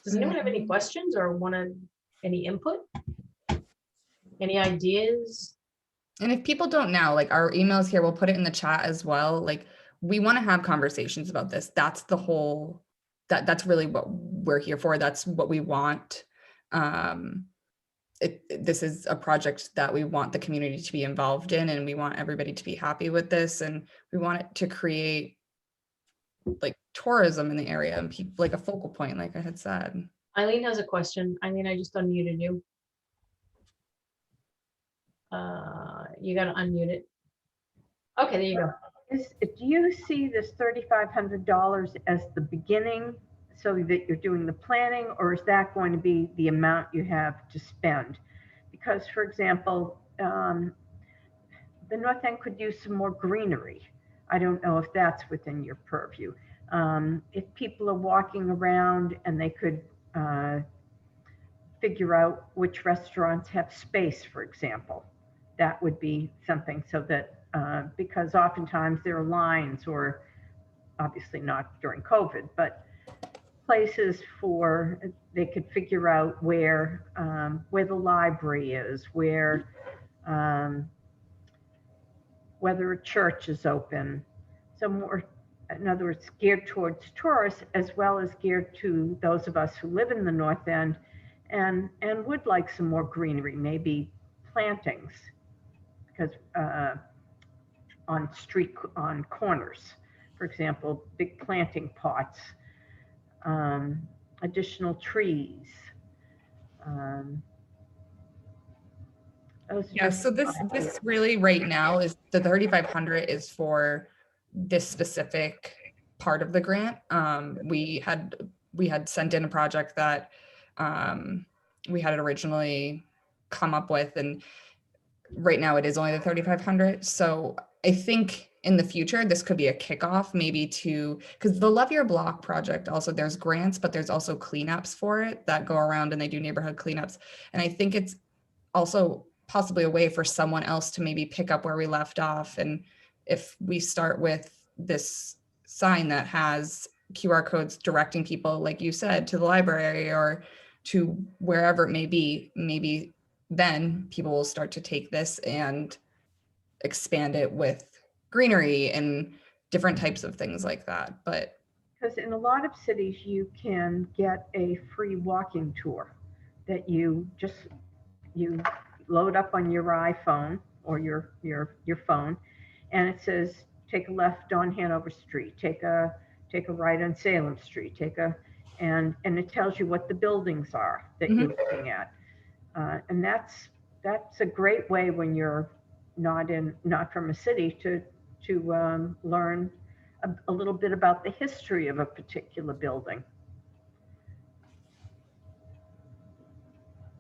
Does anyone have any questions or any input? Any ideas? And if people don't know, like our emails here, we'll put it in the chat as well. Like we want to have conversations about this. That's the whole, that's really what we're here for. That's what we want. This is a project that we want the community to be involved in, and we want everybody to be happy with this. And we want it to create like tourism in the area and people, like a focal point, like I had said. Eileen has a question. Eileen, I just unmuted you. You got to unmute it. Okay, there you go. Do you see this $3,500 as the beginning so that you're doing the planning, or is that going to be the amount you have to spend? Because, for example, the north end could use some more greenery. I don't know if that's within your purview. If people are walking around and they could figure out which restaurants have space, for example, that would be something, so that because oftentimes there are lines, or obviously not during COVID, but places for, they could figure out where the library is, whether a church is open. So more, in other words, geared towards tourists as well as geared to those of us who live in the north end and would like some more greenery, maybe plantings, because on corners, for example, big planting pots, additional trees. Yeah, so this really right now is the 3,500 is for this specific part of the grant. We had sent in a project that we had originally come up with, and right now it is only the 3,500. So I think in the future, this could be a kickoff maybe to, because the Love Your Block project also, there's grants, but there's also cleanups for it that go around and they do neighborhood cleanups. And I think it's also possibly a way for someone else to maybe pick up where we left off. And if we start with this sign that has QR codes directing people, like you said, to the library or to wherever it may be, maybe then people will start to take this and expand it with greenery and different types of things like that. But because in a lot of cities, you can get a free walking tour that you load up on your iPhone or your phone, and it says take a left on Hanover Street, take a right on Salem Street, and it tells you what the buildings are that you're looking at, and that's a great way when you're not from a city to learn a little bit about the history of a particular building.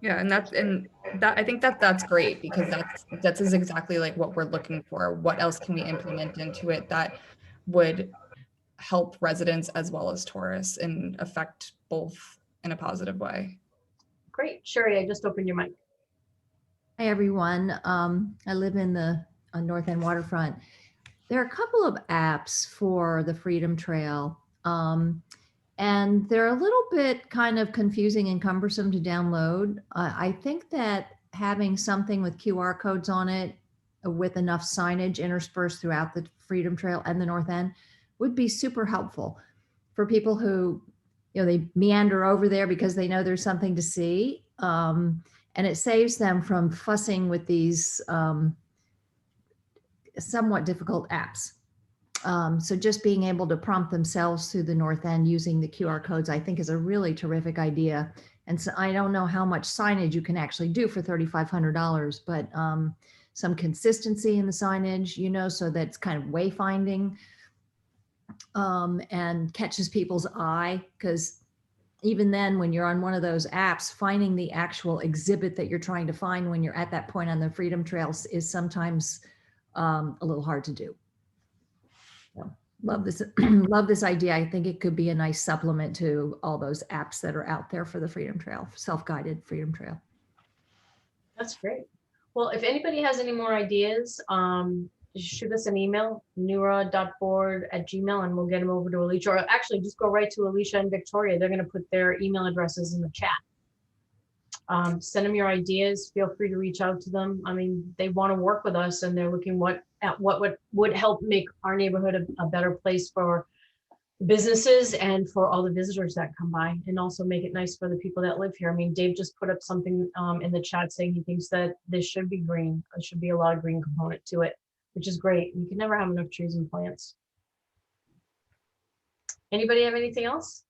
yeah, and that I think that's great, because that's is exactly like what we're looking for. What else can we implement into it that would help residents as well as tourists and affect both in a positive way? Great. Sherry, I just opened your mic. Hi, everyone. I live in the North End waterfront. There are a couple of apps for the Freedom Trail, and they're a little bit kind of confusing and cumbersome to download. I think that having something with QR codes on it with enough signage interspersed throughout the Freedom Trail and the North End would be super helpful for people who, they meander over there because they know there's something to see. And it saves them from fussing with these somewhat difficult apps. So just being able to prompt themselves through the North End using the QR codes, I think, is a really terrific idea. And so I don't know how much signage you can actually do for $3,500, but some consistency in the signage, so that's kind of wayfinding and catches people's eye. Because even then, when you're on one of those apps, finding the actual exhibit that you're trying to find when you're at that point on the Freedom Trails is sometimes a little hard to do. So, love this idea. I think it could be a nice supplement to all those apps that are out there for the Freedom Trail, self-guided Freedom Trail. That's great. Well, if anybody has any more ideas, just shoot us an email, newra.board@gmail.com, and we'll get them over to Alicia. Or actually, just go right to Alicia and Victoria. They're going to put their email addresses in the chat. Send them your ideas. Feel free to reach out to them. I mean, they want to work with us, and they're looking at what would help make our neighborhood a better place for businesses and for all the visitors that come by, and also make it nice for the people that live here. I mean, Dave just put up something in the chat saying he thinks that this should be green. There should be a lot of green component to it, which is great. You can never have enough trees and plants. Anybody have anything else?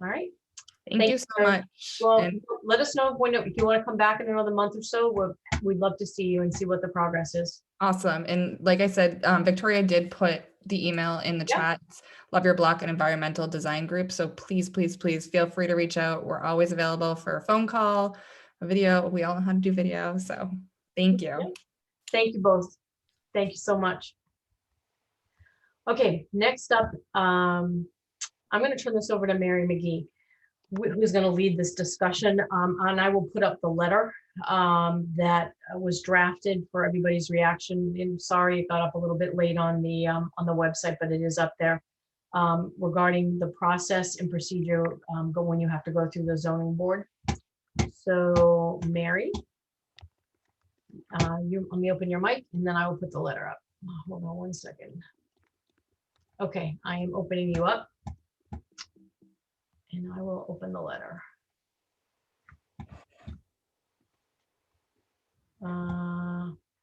All right. Thank you so much. Well, let us know if you want to come back in another month or so. We'd love to see you and see what the progress is. Awesome. And like I said, Victoria did put the email in the chat. Love Your Block and Environmental Design Group. So please, please, please feel free to reach out. We're always available for a phone call, a video. We all know how to do video. So thank you. Thank you both. Thank you so much. Okay, next up, I'm going to turn this over to Mary McGee, who's going to lead this discussion, and I will put up the letter that was drafted for everybody's reaction. And sorry, it got up a little bit late on the website, but it is up there regarding the process and procedure when you have to go through the zoning board. So, Mary, let me open your mic, and then I will put the letter up. Hold on one second. Okay, I am opening you up. And I will open the letter.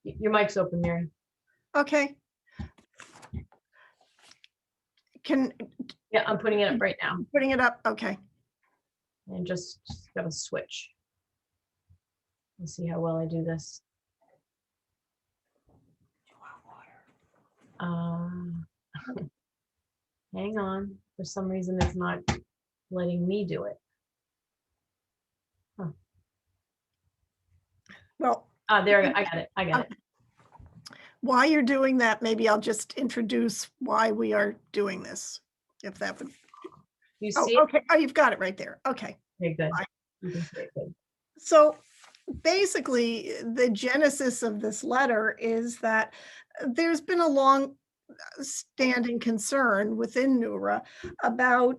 Your mic's open, Mary. Okay. Yeah, I'm putting it up right now. Putting it up. Okay. And just gotta switch. Let's see how well I do this. Hang on. For some reason, it's not letting me do it. Huh. Well, there, I got it. while you're doing that, maybe I'll just introduce why we are doing this, if that would. You Oh, see it? okay. Oh, you've got it right there. Okay. Okay, good. Fine. You can see it good. So basically, the genesis of this letter is that there's been a long standing concern within NEWRA about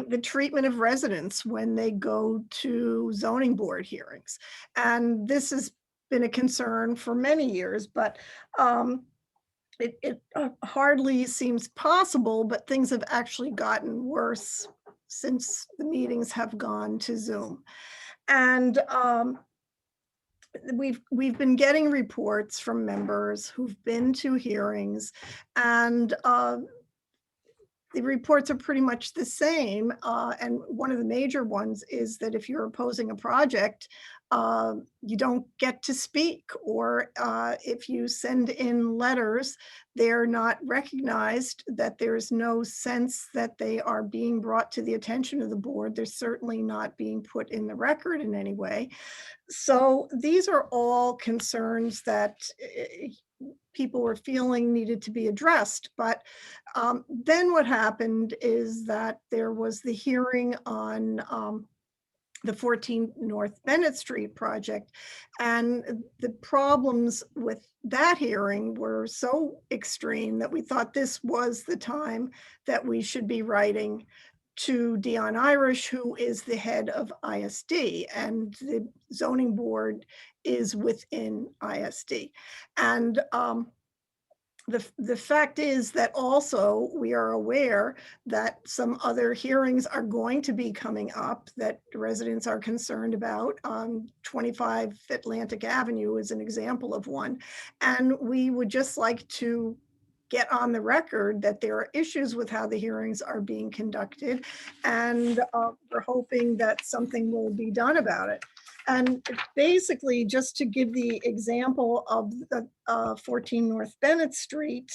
the treatment of residents when they go to zoning board hearings. And this has been a concern for many years, but it hardly seems possible, but things have actually gotten worse since the meetings have gone to Zoom. And we've been getting reports from members who've been to hearings, and the reports are pretty much the same. And one of the major ones is that if you're opposing a project, you don't get to speak, or if you send in letters, they're not recognized, that there's no sense that they are being brought to the attention of the board. They're certainly not being put in the record in any way. So these are all concerns that people were feeling needed to be addressed. But then what happened is that there was the hearing on the 14 North Bennett Street project. And the problems with that hearing were so extreme that we thought this was the time that we should be writing to Dion Irish, who is the head of ISD, and the zoning board is within ISD. And the fact is that also we are aware that some other hearings are going to be coming up that residents are concerned about. 25 Atlantic Avenue is an example of one. And we would just like to get on the record that there are issues with how the hearings are being conducted. And we're hoping that something will be done about it. And basically, just to give the example of the 14 North Bennett Street,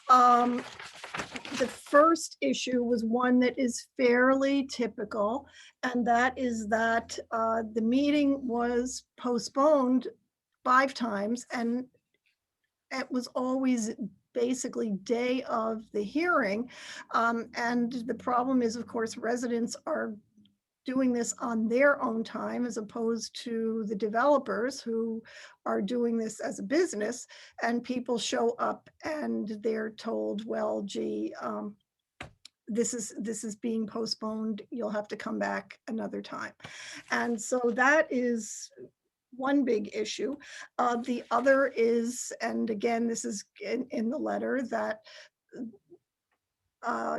the first issue was one that is fairly typical, and that is that the meeting was postponed 5 times, and it was always basically day of the hearing. And the problem is, of course, residents are doing this on their own time, as opposed to the developers who are doing this as a business. And people show up and they're told, well, gee, this is being postponed. You'll have to come back another time. And so that is one big issue. The other is, and again, this is in the letter, that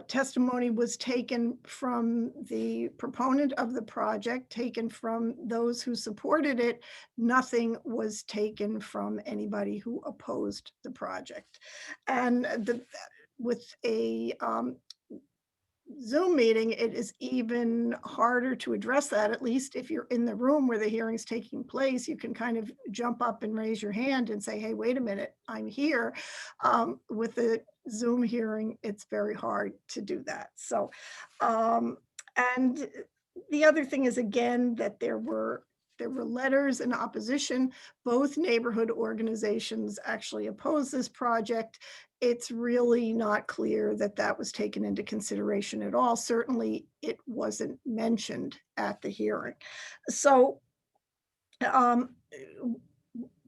testimony was taken from the proponent of the project, taken from those who supported it. Nothing was taken from anybody who opposed the project. And with a Zoom meeting, it is even harder to address that. At least if you're in the room where the hearing's taking place, you can kind of jump up and raise your hand and say, hey, wait a minute, I'm here. With the Zoom hearing, it's very hard to do that. So, and the other thing is, again, that there were letters in opposition. Both neighborhood organizations actually oppose this project. It's really not clear that that was taken into consideration at all. Certainly, it wasn't mentioned at the hearing. So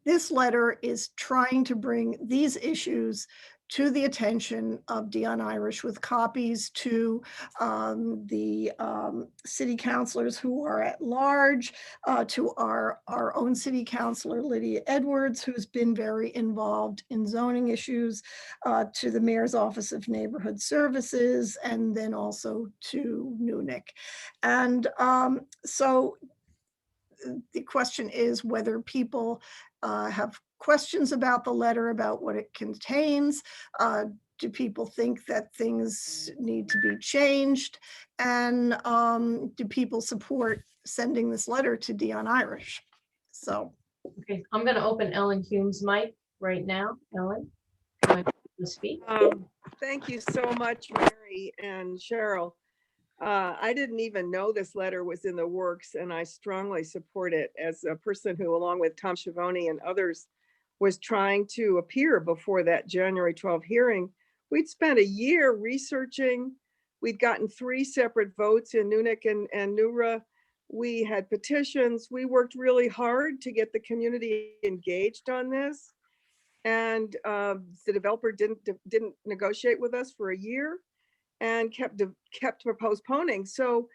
this letter is trying to bring these issues to the attention of Dion Irish, with copies to the city councilors who are at large, to our own city councilor, Lydia Edwards, who's been very involved in zoning issues, to the Mayor's Office of Neighborhood Services, and then also to NUNIC. And so the question is whether people have questions about the letter, about what it contains. Do people think that things need to be changed? And do people support sending this letter to Dion Irish? So. Okay, I'm going to open Ellen Hume's mic right now. Ellen, you want to speak? Thank you so much, Mary and Cheryl. I didn't even know this letter was in the works, and I strongly support it as a person who, along with Tom Schiavone and others, was trying to appear before that January 12th hearing. We'd spent a year researching. We'd gotten 3 separate votes in Nunnik and NEWRA. We had petitions. We worked really hard to get the community engaged on this. And the developer didn't negotiate with us for a year and kept postponing. So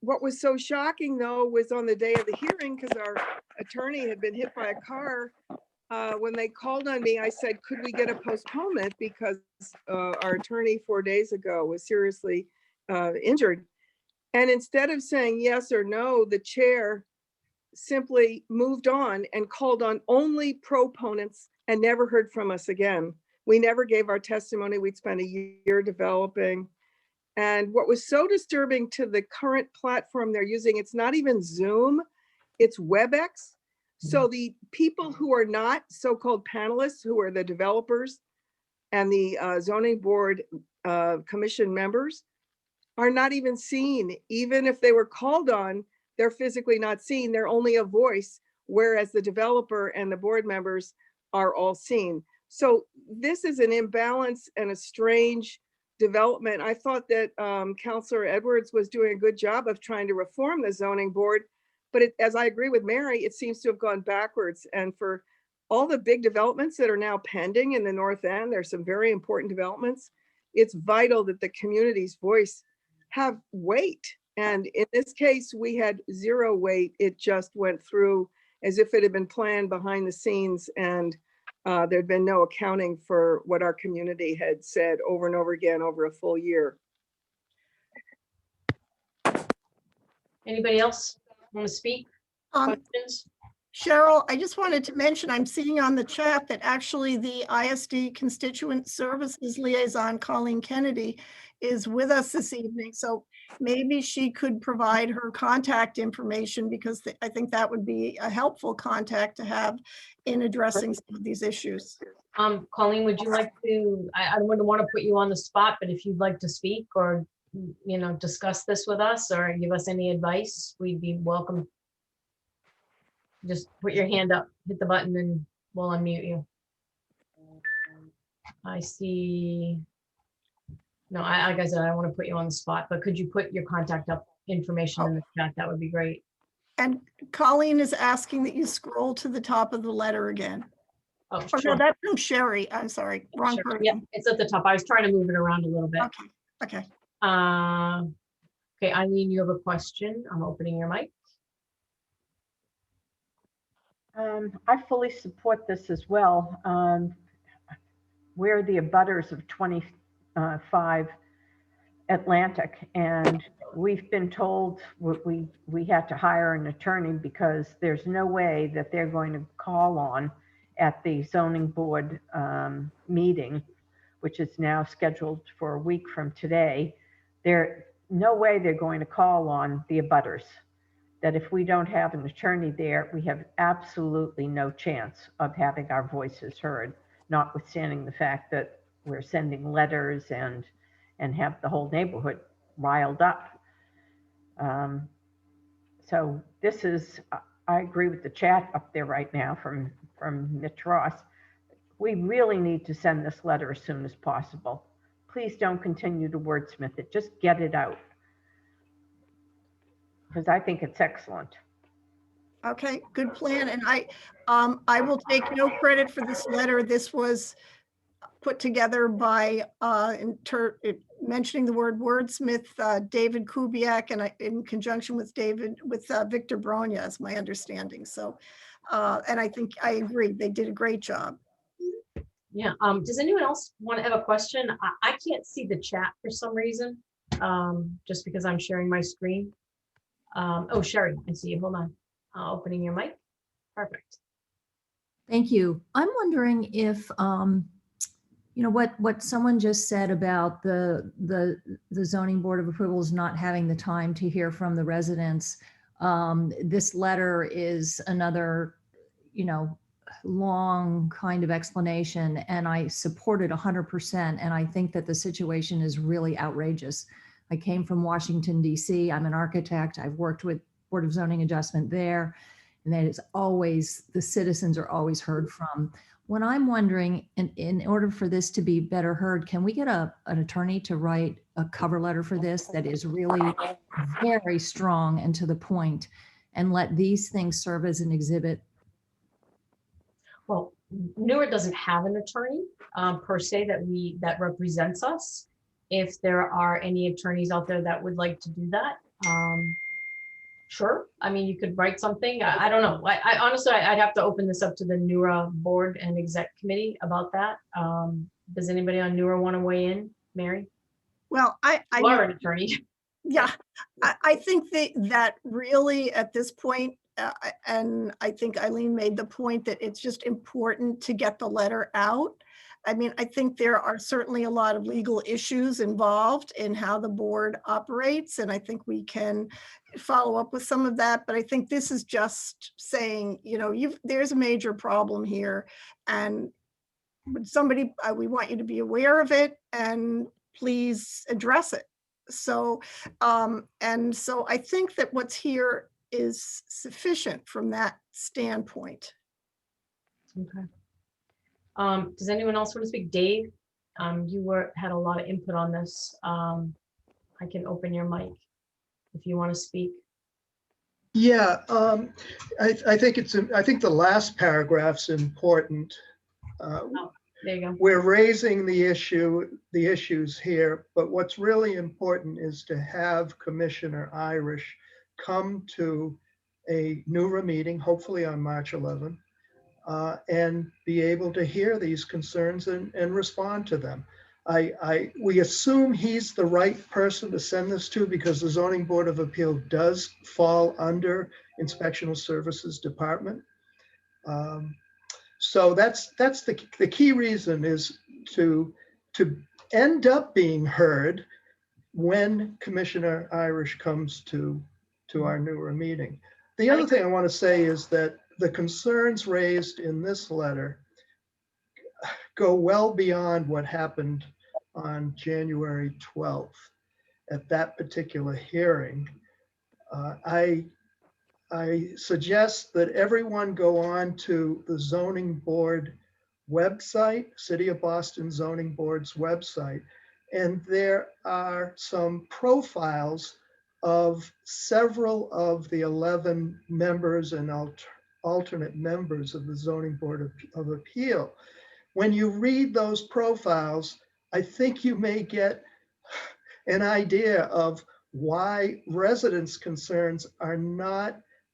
what was so shocking though was on the day of the hearing, because our attorney had been hit by a car. When they called on me, I said, could we get a postponement, because our attorney 4 days ago was seriously injured. And instead of saying yes or no, the chair simply moved on and called on only proponents and never heard from us again. We never gave our testimony. We'd spent a year developing. And what was so disturbing to the current platform they're using, it's not even Zoom, it's WebEx. So the people who are not so-called panelists, who are the developers and the zoning board commission members, are not even seen. Even if they were called on, they're physically not seen. They're only a voice, whereas the developer and the board members are all seen. So this is an imbalance and a strange development. I thought that Councillor Edwards was doing a good job of trying to reform the zoning board, but as I agree with Mary, it seems to have gone backwards. And for all the big developments that are now pending in the North End, there's some very important developments. It's vital that the community's voice have weight. And in this case, we had 0 weight. It just went through as if it had been planned behind the scenes, and there'd been no accounting for what our community had said over and over again over a full year. Anybody else want to speak? Questions? Cheryl, I just wanted to mention, I'm seeing on the chat that actually the ISD Constituent Services Liaison, Colleen Kennedy, is with us this evening. So maybe she could provide her contact information, because I think that would be a helpful contact to have in addressing some of these issues. Colleen, would you like to, I wouldn't want to put you on the spot, but if you'd like to speak or, you know, discuss this with us or give us any advice, we'd be welcome. Just put your hand up, hit the button, and we'll unmute you. I see. No, like I said, I don't want to put you on the spot, but could you put your contact information in the chat? That would be great. And Colleen is asking that you scroll to the top of the letter again. Oh, Or sure. no, that's from Sherry. I'm sorry, wrong Sure. person. Yeah, it's at the top. I was trying to move it around a little bit. Okay, okay. Okay, Eileen, you have a question. I'm opening your mic. I fully support this as well. We're the abutters of 25 Atlantic, and we've been told we had to hire an attorney because there's no way that they're going to call on at the zoning board meeting, which is now scheduled for a week from today. There's no way they're going to call on the abutters. That if we don't have an attorney there, we have absolutely no chance of having our voices heard, notwithstanding the fact that we're sending letters and have the whole neighborhood riled up. So this is, I agree with the chat up there right now from Mitch Ross. We really need to send this letter as soon as possible. Please don't continue to wordsmith it, just get it out, because I think it's excellent. Okay, good plan. And I will take no credit for this letter. This was put together by, mentioning the word wordsmith, David Kubiak, and in conjunction with Victor Bronya, is my understanding. So, and I think I agree, they did a great job. Yeah, does anyone else want to have a question? I can't see the chat for some reason, just because I'm sharing my screen. Oh, Sherry, I see you. Hold on. Opening your mic. Perfect. Thank you. I'm wondering if, you know, what someone just said about the zoning board of approvals not having the time to hear from the residents. This letter is another, you know, long kind of explanation, and I support it 100%. And I think that the situation is really outrageous. I came from Washington, D.C. I'm an architect. I've worked with Board of Zoning Adjustment there. and that is always, the citizens are always heard from. What I'm wondering, in order for this to be better heard, can we get an attorney to write a cover letter for this that is really very strong and to the point, and let these things serve as an exhibit? Well, NEWRA doesn't have an attorney per se that represents us. If there are any attorneys out there that would like to do that, sure. I mean, you could write something. I don't know. I honestly, I'd have to open this up to the NEWRA board and exec committee about that. Does anybody on NEWRA want to weigh in? Mary? Well, You are an attorney. yeah, I think that really at this point, and I think Eileen made the point that it's just important to get the letter out. I mean, I think there are certainly a lot of legal issues involved in how the board operates, and I think we can follow up with some of that. But I think this is just saying, you know, there's a major problem here, and somebody, we want you to be aware of it and please address it. So, and so I think that what's here is sufficient from that standpoint. Okay. Does anyone else want to speak? Dave, you had a lot of input on this. I can open your mic if you want to speak. Yeah, I think the last paragraph's important. There you go. We're raising the issues here, but what's really important is to have Commissioner Irish come to a NEWRA meeting, hopefully on March 11, and be able to hear these concerns and respond to them. We assume he's the right person to send this to because the Zoning Board of Appeal does fall under Inspectional Services Department. So that's the key reason is to end up being heard when Commissioner Irish comes to our NEWRA meeting. The other thing I want to say is that the concerns raised in this letter go well beyond what happened on January 12th at that particular hearing. I suggest that everyone go on to the Zoning Board website, City of Boston Zoning Board's website, and there are some profiles of several of the 11 members and alternate members of the Zoning Board of Appeal. When you read those profiles, I think you may get an idea of why residents' concerns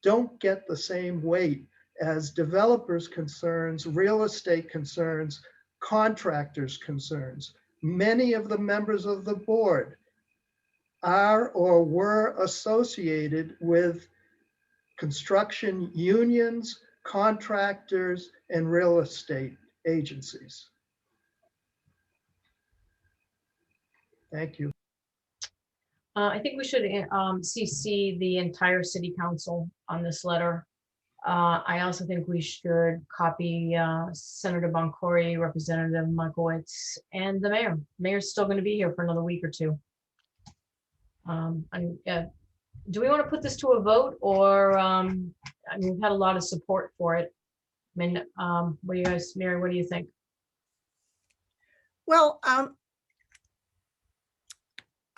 don't get the same weight as developers' concerns, real estate concerns, contractors' concerns. Many of the members of the board are or were associated with construction unions, contractors, and real estate agencies. Thank you. I think we should CC the entire city council on this letter. I also think we should copy Senator Boncory, Representative Markowitz, and the mayor. Mayor's still going to be here for another week or two. Do we want to put this to a vote, or I mean, we've had a lot of support for it. I mean, what do you guys, Mary, what do you think? Well,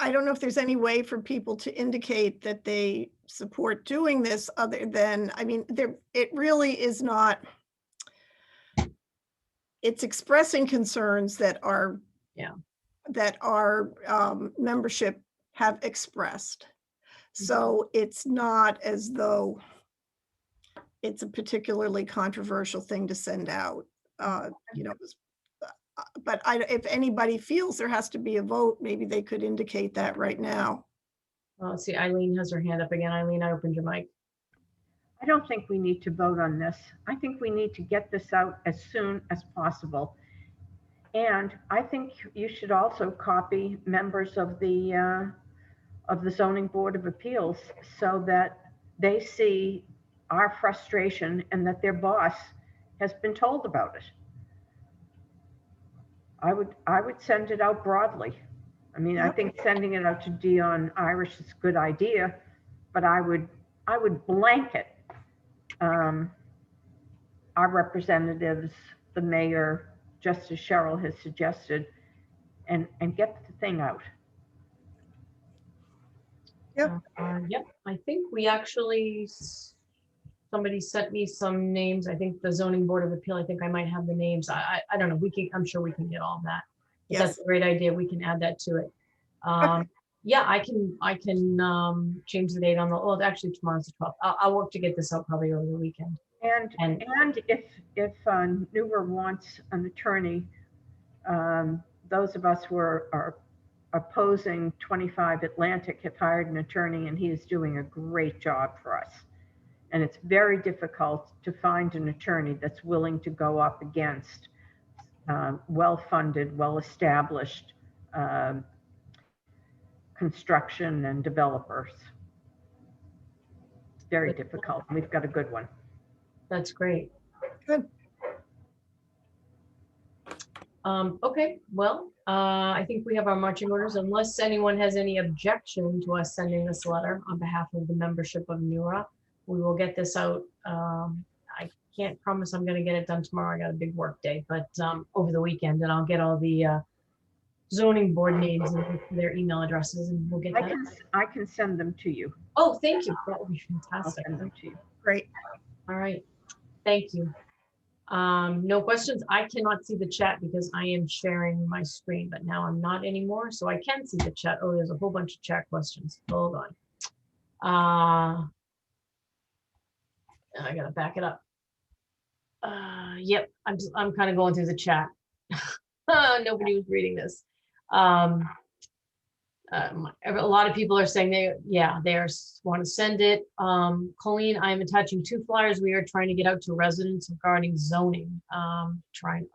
I don't know if there's any way for people to indicate that they support doing this other than, I mean, it really is not, it's expressing concerns that our membership have expressed. So it's not as though it's a particularly controversial thing to send out, you know, but if anybody feels there has to be a vote, maybe they could indicate that right now. Well, let's see, Eileen has her hand up again. Eileen, I opened your mic. I don't think we need to vote on this. I think we need to get this out as soon as possible. And I think you should also copy members of the Zoning Board of Appeals so that they see our frustration and that their boss has been told about it. I would send it out broadly. I mean, I think sending it out to Dion Irish is a good idea, but I would blanket um, our representatives, the mayor, just as Cheryl has suggested, and get the thing out. Yep. Yep, I think we actually, somebody sent me some names. I think the zoning board of appeal, I think I might have the names. I don't know. I'm sure we can get all of that. But Yes. that's a great idea. We can add that to it. Yeah, I can change the date on the, well, actually tomorrow's the 12th. I'll work to get this out probably over the weekend. And if NEWRA wants an attorney, those of us who are opposing 25 Atlantic have hired an attorney, and he is doing a great job for us. And it's very difficult to find an attorney that's willing to go up against well-funded, well-established construction and developers. It's very difficult. We've got a good one. That's great. Good. Okay, well, I think we have our marching orders, unless anyone has any objection to us sending this letter on behalf of the membership of NEWRA. We will get this out. I can't promise I'm gonna get it done tomorrow. I got a big work day, but over the weekend, and I'll get all the zoning board names and their email addresses, and we'll get that. I can send them to you. Oh, thank you. That would be I'll fantastic. send them to you. Great. All right, thank you. No questions. I cannot see the chat because I am sharing my screen, but now I'm not anymore, so I can see the chat. Oh, there's a whole bunch of chat questions. Hold on. I gotta back it up. Yep, I'm kind of going through the chat. Nobody was reading this. A lot of people are saying they want to send it. Colleen, I'm attaching 2 flyers. We are trying to get out to residents regarding zoning. Trying to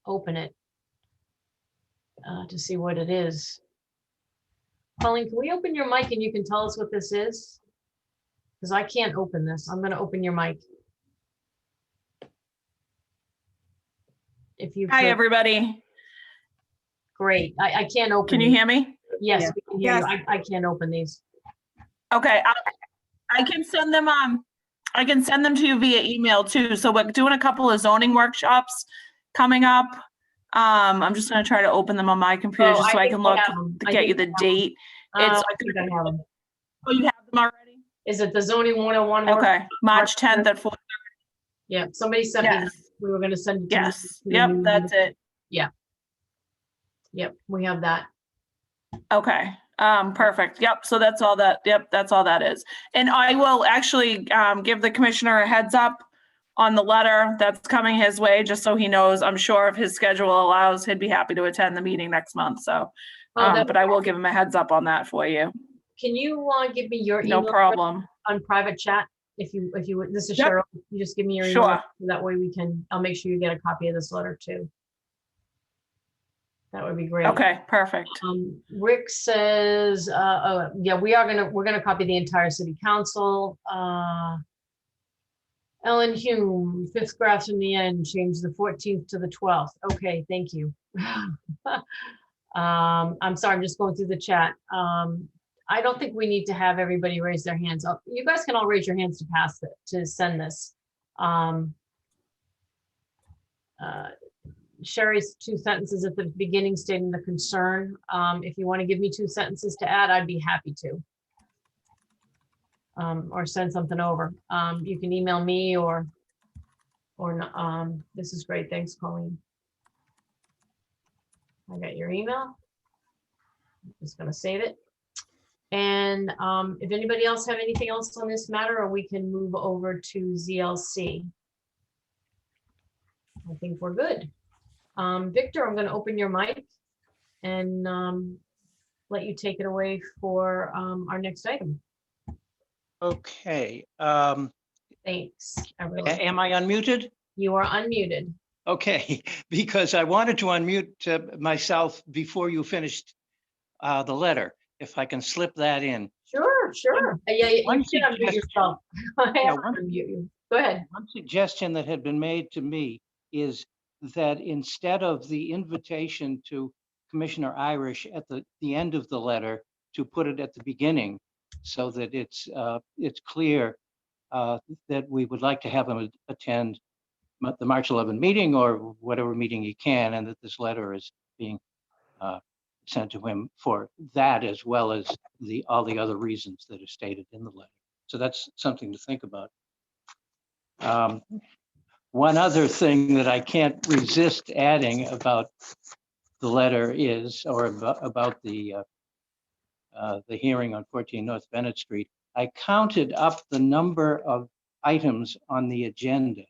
open it to see what it is. Colleen, can we open your mic and you can tell us what this is? Because I can't open this. I'm going to open your mic. If you Hi, could. everybody. Great. I can't open. Can you hear me? Yes, Yeah. we can hear Yes. you. I can't open these. Okay, I can send them. I can send them to you via email too. So we're doing a couple of zoning workshops coming up. I'm just going to try to open them on my computer just so I can look to get you the date. I think I have them. Oh, you have them already? Is it the zoning 101? Okay, March 10th at 4:30. Yeah, somebody sent me. Yes. That. We were going to send it to Yes. you. Yep, that's it. Yep, we have that. Okay, perfect. Yep, so that's all that, yep, that's all that is. And I will actually give the commissioner a heads up on the letter that's coming his way, just so he knows. I'm sure if his schedule allows, he'd be happy to attend the meeting next month, so. But I will give him a heads up on that for you. Can you give me your No email problem. on private chat? If you this is Yep. Cheryl, you just give me your Sure. email. So that way I'll make sure you get a copy of this letter too. That would be great. Okay, perfect. Rick says, oh yeah, we're gonna copy the entire city council. Ellen Hume, 5th graph from the end, change the 14th to the 12th. Okay, thank you. I'm sorry, I'm just going through the chat. I don't think we need to have everybody raise their hands up. You guys can all raise your hands to pass it, to send this. Sherry's 2 sentences at the beginning stating the concern. If you want to give me 2 sentences to add, I'd be happy to. Or send something over. You can email me or this is great. Thanks, Colleen. I got your email. I'm just going to save it. And if anybody else have anything else on this matter, or we can move over to ZLC. I think we're good. Victor, I'm going to open your mic and let you take it away for our next item. Okay. Thanks, everyone. Am I unmuted? You are unmuted. Okay, because I wanted to unmute myself before you finished the letter, if I can slip that in. Sure. Yeah, you can unmute yourself. I have to unmute you. Go ahead. One suggestion that had been made to me is that instead of the invitation to Commissioner Irish at the end of the letter, to put it at the beginning so that it's clear that we would like to have him attend the March 11 meeting or whatever meeting he can, and that this letter is being sent to him for that, as well as all the other reasons that are stated in the letter. So that's something to think about. One other thing that I can't resist adding about the letter is, or about the hearing on 14 North Bennett Street, I counted up the number of items on the agenda.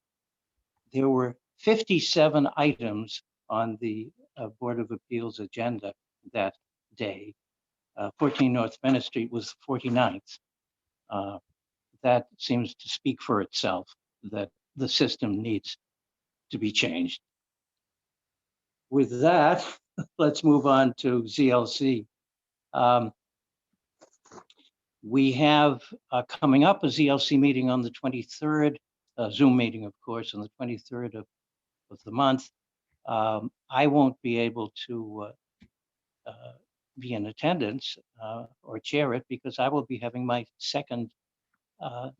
There were 57 items on the Board of Appeals agenda that day. 14 North Bennett Street was 49th. That seems to speak for itself, that the system needs to be changed. With that, let's move on to ZLC. We have coming up a ZLC meeting on the 23rd, Zoom meeting, of course, on the 23rd of the month. I won't be able to be in attendance or chair it because I will be having my second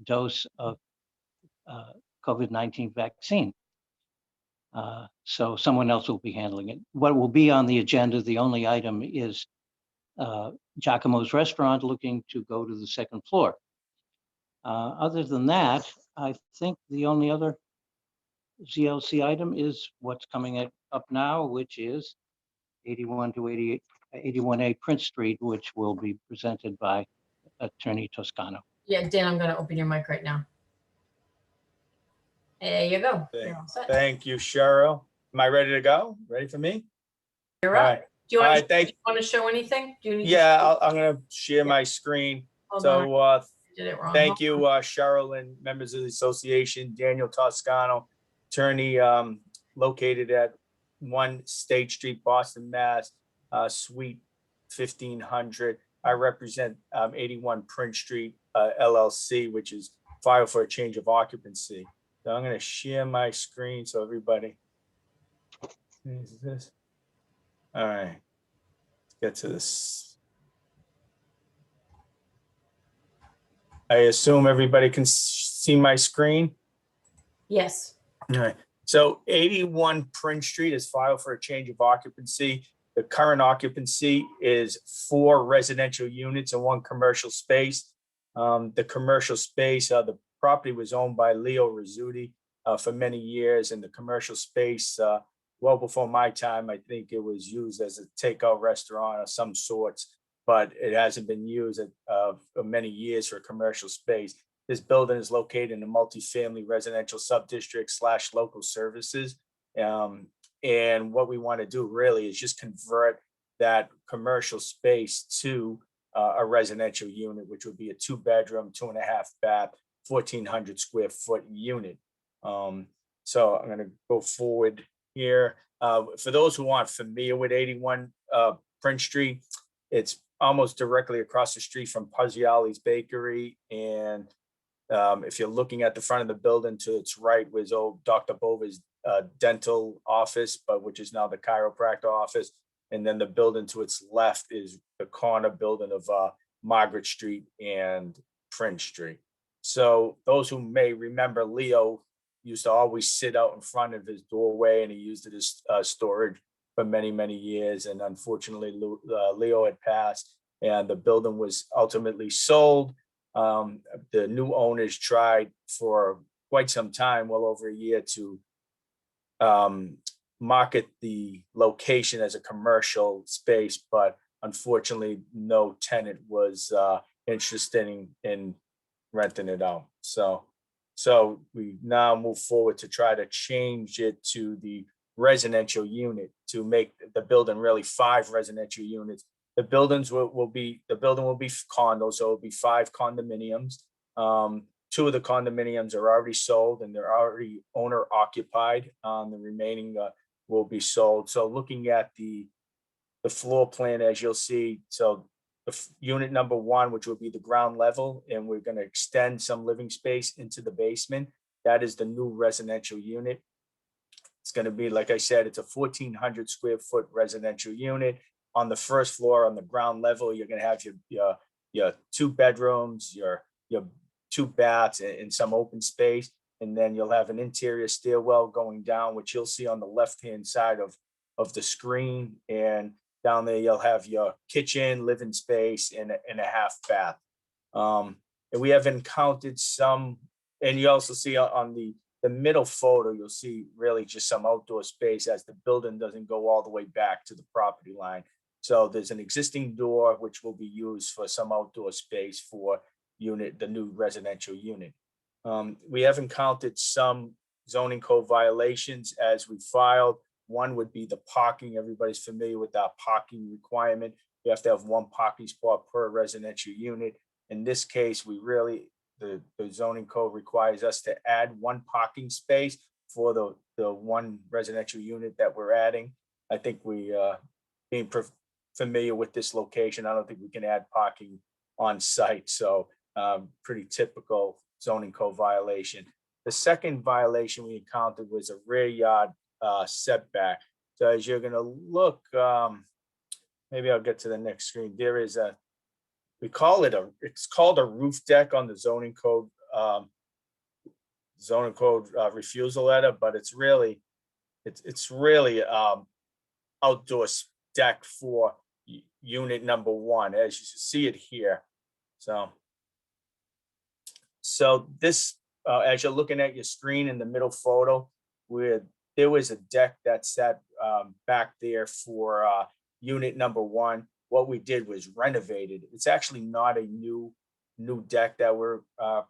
dose of COVID-19 vaccine. So someone else will be handling it. What will be on the agenda, the only item is Giacomo's Restaurant looking to go to the second floor. Other than that, I think the only other ZLC item is what's coming up now, which is 81 to 88, 81A Prince Street, which will be presented by Attorney Toscano. Yeah, Dan, I'm going to open your mic right now. There you go. Thank you, Cheryl. Am I ready to go? Ready for me? You're up. All right. Do you All want, right, thank you. Want to show anything? Do you need Yeah, I'm going to share my screen. Hold on. So Did it wrong. thank you, Cheryl, and members of the association. Daniel Toscano, attorney located at 1 State Street, Boston, Mass, Suite 1500. I represent 81 Prince Street LLC, which is filed for a change of occupancy. So I'm going to share my screen so everybody sees this. All right, let's get to this. I assume everybody can see my screen. Yes. All right. So 81 Prince Street is filed for a change of occupancy. The current occupancy is 4 residential units and 1 commercial space. The commercial space, the property was owned by Leo Rizzuti for many years, and the commercial space, well before my time, I think it was used as a takeout restaurant of some sorts, but it hasn't been used for many years for commercial space. This building is located in a multifamily residential subdistrict / local services. And what we want to do really is just convert that commercial space to a residential unit, which would be a 2-bedroom, 2.5 bath, 1,400 square foot unit. So I'm going to go forward here. For those who aren't familiar with 81 Prince Street, it's almost directly across the street from Puzziali's Bakery. And if you're looking at the front of the building, to its right was old Dr. Bova's dental office, but which is now the chiropractor office. And then the building to its left is the corner building of Margaret Street and Prince Street. So those who may remember, Leo used to always sit out in front of his doorway, and he used it as storage for many, many years. And unfortunately, Leo had passed, and the building was ultimately sold. The new owners tried for quite some time, well over a year, to market the location as a commercial space, but unfortunately, no tenant was interested in renting it out. So we now move forward to try to change it to the residential unit to make the building really 5 residential units. The buildings will be condos, so it'll be 5 condominiums. 2 of the condominiums are already sold and they're already owner occupied. The remaining will be sold. So looking at the floor plan, as you'll see, so the unit number 1, which will be the ground level, and we're going to extend some living space into the basement. That is the new residential unit. It's going to be, like I said, it's a 1,400 square foot residential unit. On the first floor, on the ground level, you're going to have your 2 bedrooms, your 2 baths and some open space. And then you'll have an interior stairwell going down, which you'll see on the left-hand side of the screen. And down there, you'll have your kitchen, living space, and a half bath. And we have encountered some, and you also see on the middle photo, you'll see really just some outdoor space as the building doesn't go all the way back to the property line. So there's an existing door which will be used for some outdoor space for the new residential unit. We have encountered some zoning code violations as we filed. One would be the parking. Everybody's familiar with that parking requirement. You have to have 1 parking spot per residential unit. In this case, the zoning code requires us to add 1 parking space for the 1 residential unit that we're adding. I think being familiar with this location, I don't think we can add parking on site. So pretty typical zoning code violation. The second violation we encountered was a rear yard setback. So as you're gonna look, maybe I'll get to the next screen. There is it's called a roof deck on the zoning code refusal letter, but it's really outdoor deck for unit number 1, as you see it here. So this, as you're looking at your screen in the middle photo, where there was a deck that sat back there for unit number 1. What we did was renovated. It's actually not a new deck that we're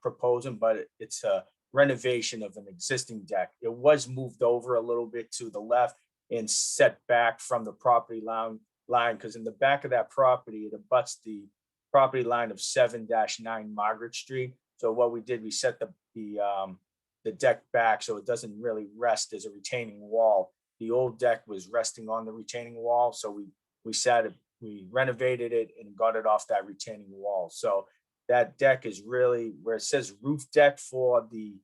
proposing, but it's a renovation of an existing deck. It was moved over a little bit to the left and set back from the property line, because in the back of that property, it abuts the property line of 7-9 Margaret Street. So what we did, we set the deck back so it doesn't really rest as a retaining wall. The old deck was resting on the retaining wall, so we renovated it and got it off that retaining wall. So that deck is really where it says roof deck for the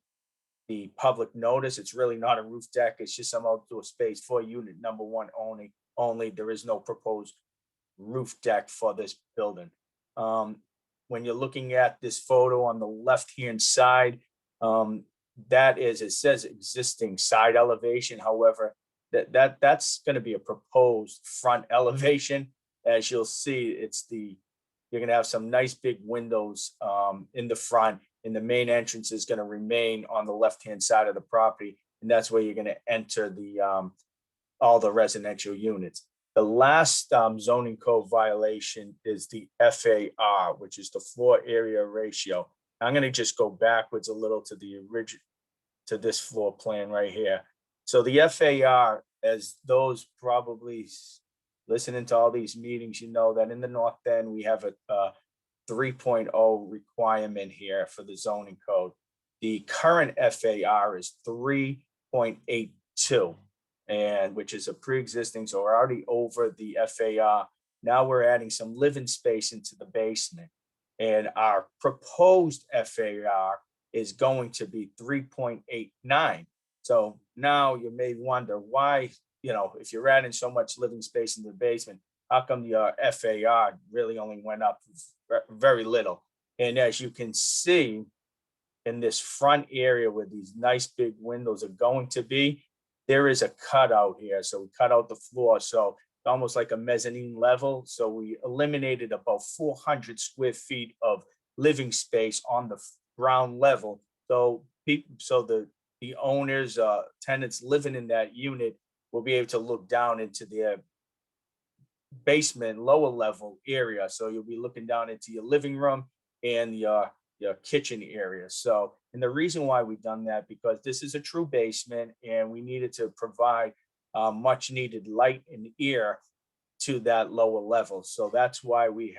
public notice. It's really not a roof deck. It's just some outdoor space for unit number 1 only. There is no proposed roof deck for this building. When you're looking at this photo on the left-hand side, it says existing side elevation. However, that's going to be a proposed front elevation. As you'll see, you're going to have some nice big windows in the front, and the main entrance is going to remain on the left-hand side of the property, and that's where you're going to enter all the residential units. The last zoning code violation is the FAR, which is the floor area ratio. I'm going to just go backwards a little to this floor plan right here. So the FAR, as those probably listening to all these meetings, you know that in the North End, we have a 3.0 requirement here for the zoning code. The current FAR is 3.82. and which is a pre-existing, so we're already over the FAR. Now we're adding some living space into the basement, and our proposed FAR is going to be 3.89. So now you may wonder why, if you're adding so much living space in the basement, how come your FAR really only went up very little? And as you can see in this front area where these nice big windows are going to be, there is a cutout here. So we cut out the floor. So it's almost like a mezzanine level. So we eliminated about 400 square feet of living space on the ground level. So the owners, tenants living in that unit will be able to look down into their basement, lower level area. So you'll be looking down into your living room and your kitchen area. So, and the reason why we've done that, because this is a true basement and we needed to provide much needed light and air to that lower level. So that's why we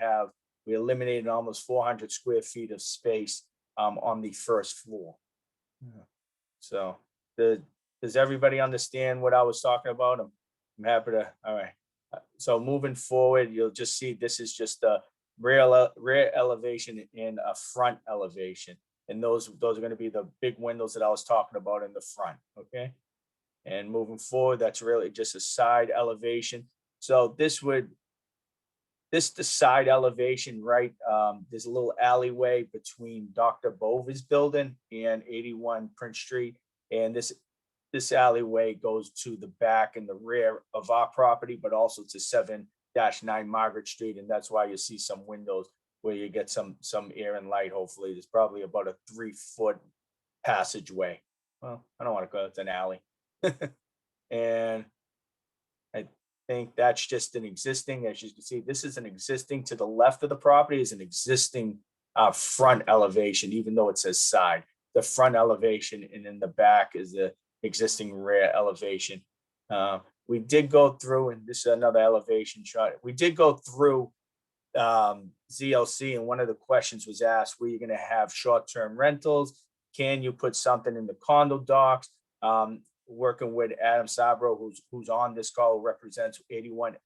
eliminated almost 400 square feet of space on the first floor. So does everybody understand what I was talking about? I'm happy to, all right. So moving forward, you'll just see this is just a rear elevation and a front elevation. And those are going to be the big windows that I was talking about in the front, okay? And moving forward, that's really just a side elevation. So this would the side elevation, right? There's a little alleyway between Dr. Bova's building and 81 Prince Street. And this alleyway goes to the back and the rear of our property, but also to 7-9 Margaret Street. And that's why you see some windows where you get some air and light. Hopefully there's probably about a 3-foot passageway. Well, I don't want to go, it's an alley. And I think that's just an existing, as you can see, this is an existing, to the left of the property is an existing front elevation, even though it says side. The front elevation, and in the back is the existing rear elevation. We did go through, and this is another elevation shot. We did go through ZLC, and one of the questions was asked, were you going to have short-term rentals? Can you put something in the condo docs? Working with Adam Sabro, who's on this call, who represents 81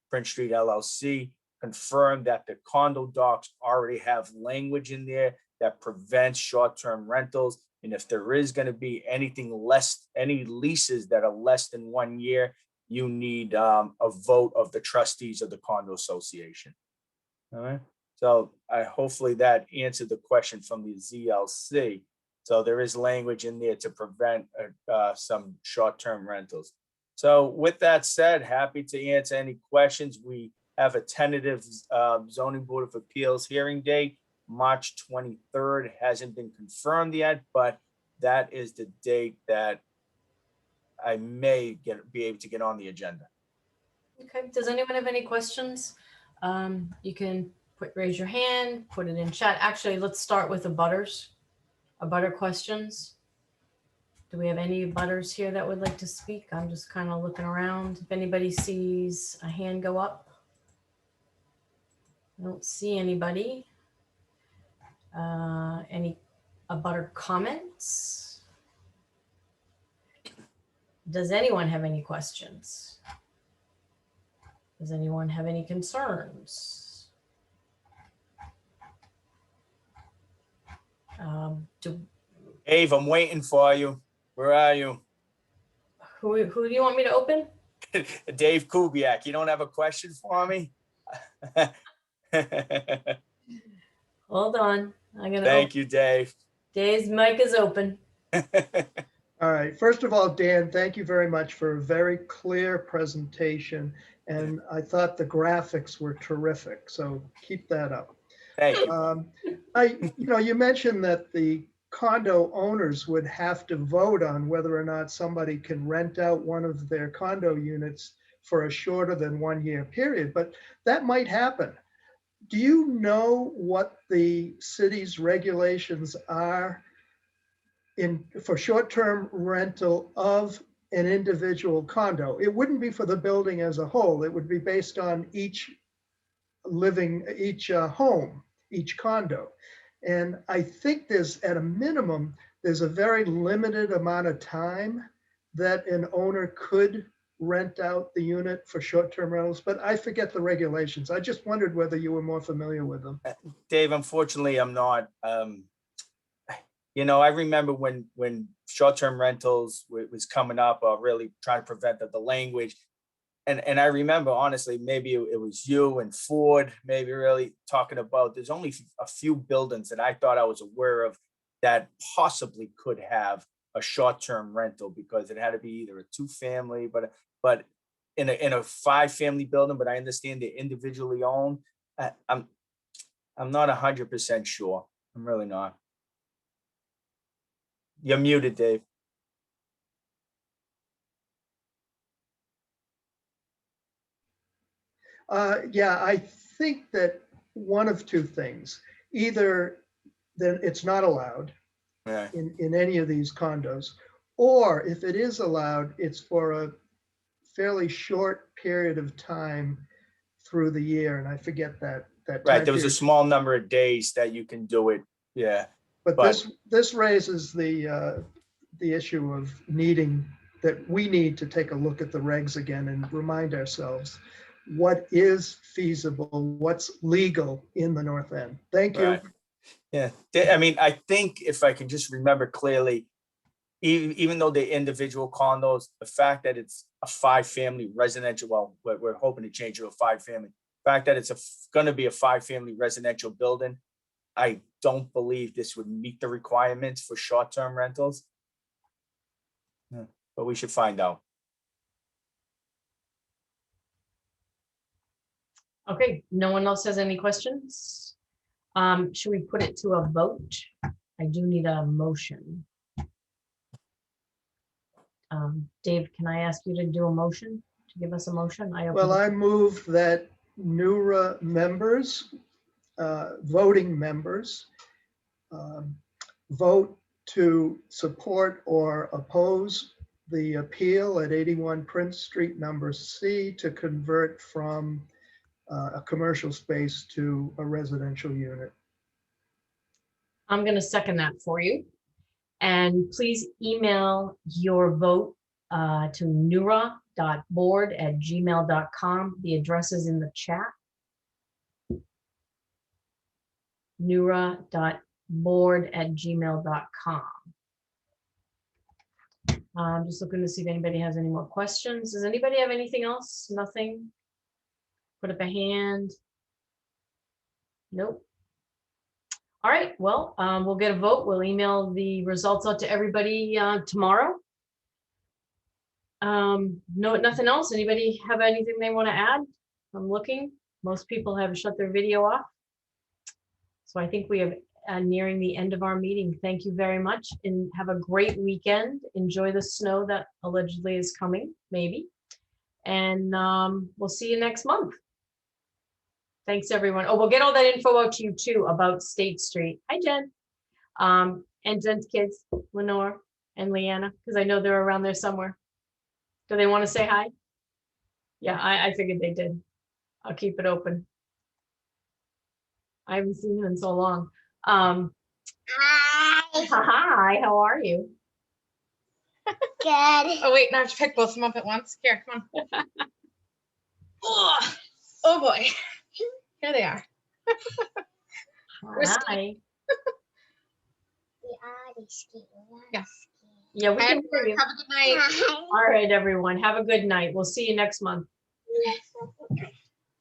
Prince Street LLC, confirmed that the condo docs already have language in there that prevents short-term rentals. And if there is going to be anything less, any leases that are less than 1 year, you need a vote of the trustees of the condo association. All right. So hopefully that answered the question from the ZLC. So there is language in there to prevent some short-term rentals. So with that said, happy to answer any questions. We have a tentative zoning board of appeals hearing date, March 23rd. Hasn't been confirmed yet, but that is the date that I may be able to get on the agenda. Okay, does anyone have any questions? You can raise your hand, put it in chat. Actually, let's start with the butters. Butter questions. Do we have any butters here that would like to speak? I'm just kind of looking around. If anybody sees a hand go up. I don't see anybody. Any butter comments? Does anyone have any questions? Does anyone have any concerns? Dave, I'm waiting for you. Where are you? Who do you want me to open? Dave Kubiak. You don't have a question for me? Hold on. Thank you, Dave. Dave's mic is open. All right. First of all, Dan, thank you very much for a very clear presentation. And I thought the graphics were terrific. So keep that up. Thank you. You mentioned that the condo owners would have to vote on whether or not somebody can rent out one of their condo units for a shorter than 1 year period, but that might happen. Do you know what the city's regulations are for short-term rental of an individual condo? It wouldn't be for the building as a whole. It would be based on each home, each condo. And I think at a minimum, there's a very limited amount of time that an owner could rent out the unit for short-term rentals, but I forget the regulations. I just wondered whether you were more familiar with them. Dave, unfortunately, I'm not. I remember when short-term rentals was coming up, really trying to prevent the language. And I remember, honestly, maybe it was you and Ford, maybe really talking about, there's only a few buildings that I thought I was aware of that possibly could have a short-term rental, because it had to be either a 2-family, but in a 5-family building, but I understand they're individually owned. I'm not 100% sure. I'm really not. You're muted, Dave. Yeah, I think that one of two things. Either then it's not allowed in any of these condos, or if it is allowed, it's for a fairly short period of time through the year. And I forget that Right, there was a small number of days that you can do it. Yeah. But this raises the issue of we need to take a look at the regs again and remind ourselves what is feasible, what's legal in the North End. Thank you. Right. Yeah, I mean, I think if I can just remember clearly, even though they're individual condos, the fact that it's a 5-family residential, well, we're hoping to change it to a 5-family, fact that it's going to be a 5-family residential building, I don't believe this would meet the requirements for short-term rentals. Yeah, but we should find out. Okay, no one else has any questions? Should we put it to a vote? I do need a motion. Dave, can I ask you to do a motion, to give us a motion? Well, I move that NEWRA members, voting members, vote to support or oppose the appeal at 81 Prince Street, number C, to convert from a commercial space to a residential unit. I'm going to second that for you. And please email your vote to newra.board@gmail.com. The address is in the chat. newra.board@gmail.com. I'm just looking to see if anybody has any more questions. Does anybody have anything else? Nothing? Put up a hand. Nope. All right, well, we'll get a vote. We'll email the results out to everybody tomorrow. No, nothing else. Anybody have anything they want to add? I'm looking. Most people have shut their video off. So I think we are nearing the end of our meeting. Thank you very much and have a great weekend. Enjoy the snow that allegedly is coming, maybe. And we'll see you next month. Thanks, everyone. Oh, we'll get all that info out to you too about State Street. Hi, Jen. And Jen's kids, Lenore and Leanna, because I know they're around there somewhere. Do they want to say hi? Yeah, I figured they did. I'll keep it open. I haven't seen you in so long. Hi. Hi, how are you? Good. Oh, wait, now I have to pick both of them up at once. Here, come on. Oh boy. Here they are. Hi. Yes. Yeah, we can hear you. Have a good night. All right, everyone. Have a good night. We'll see you next month.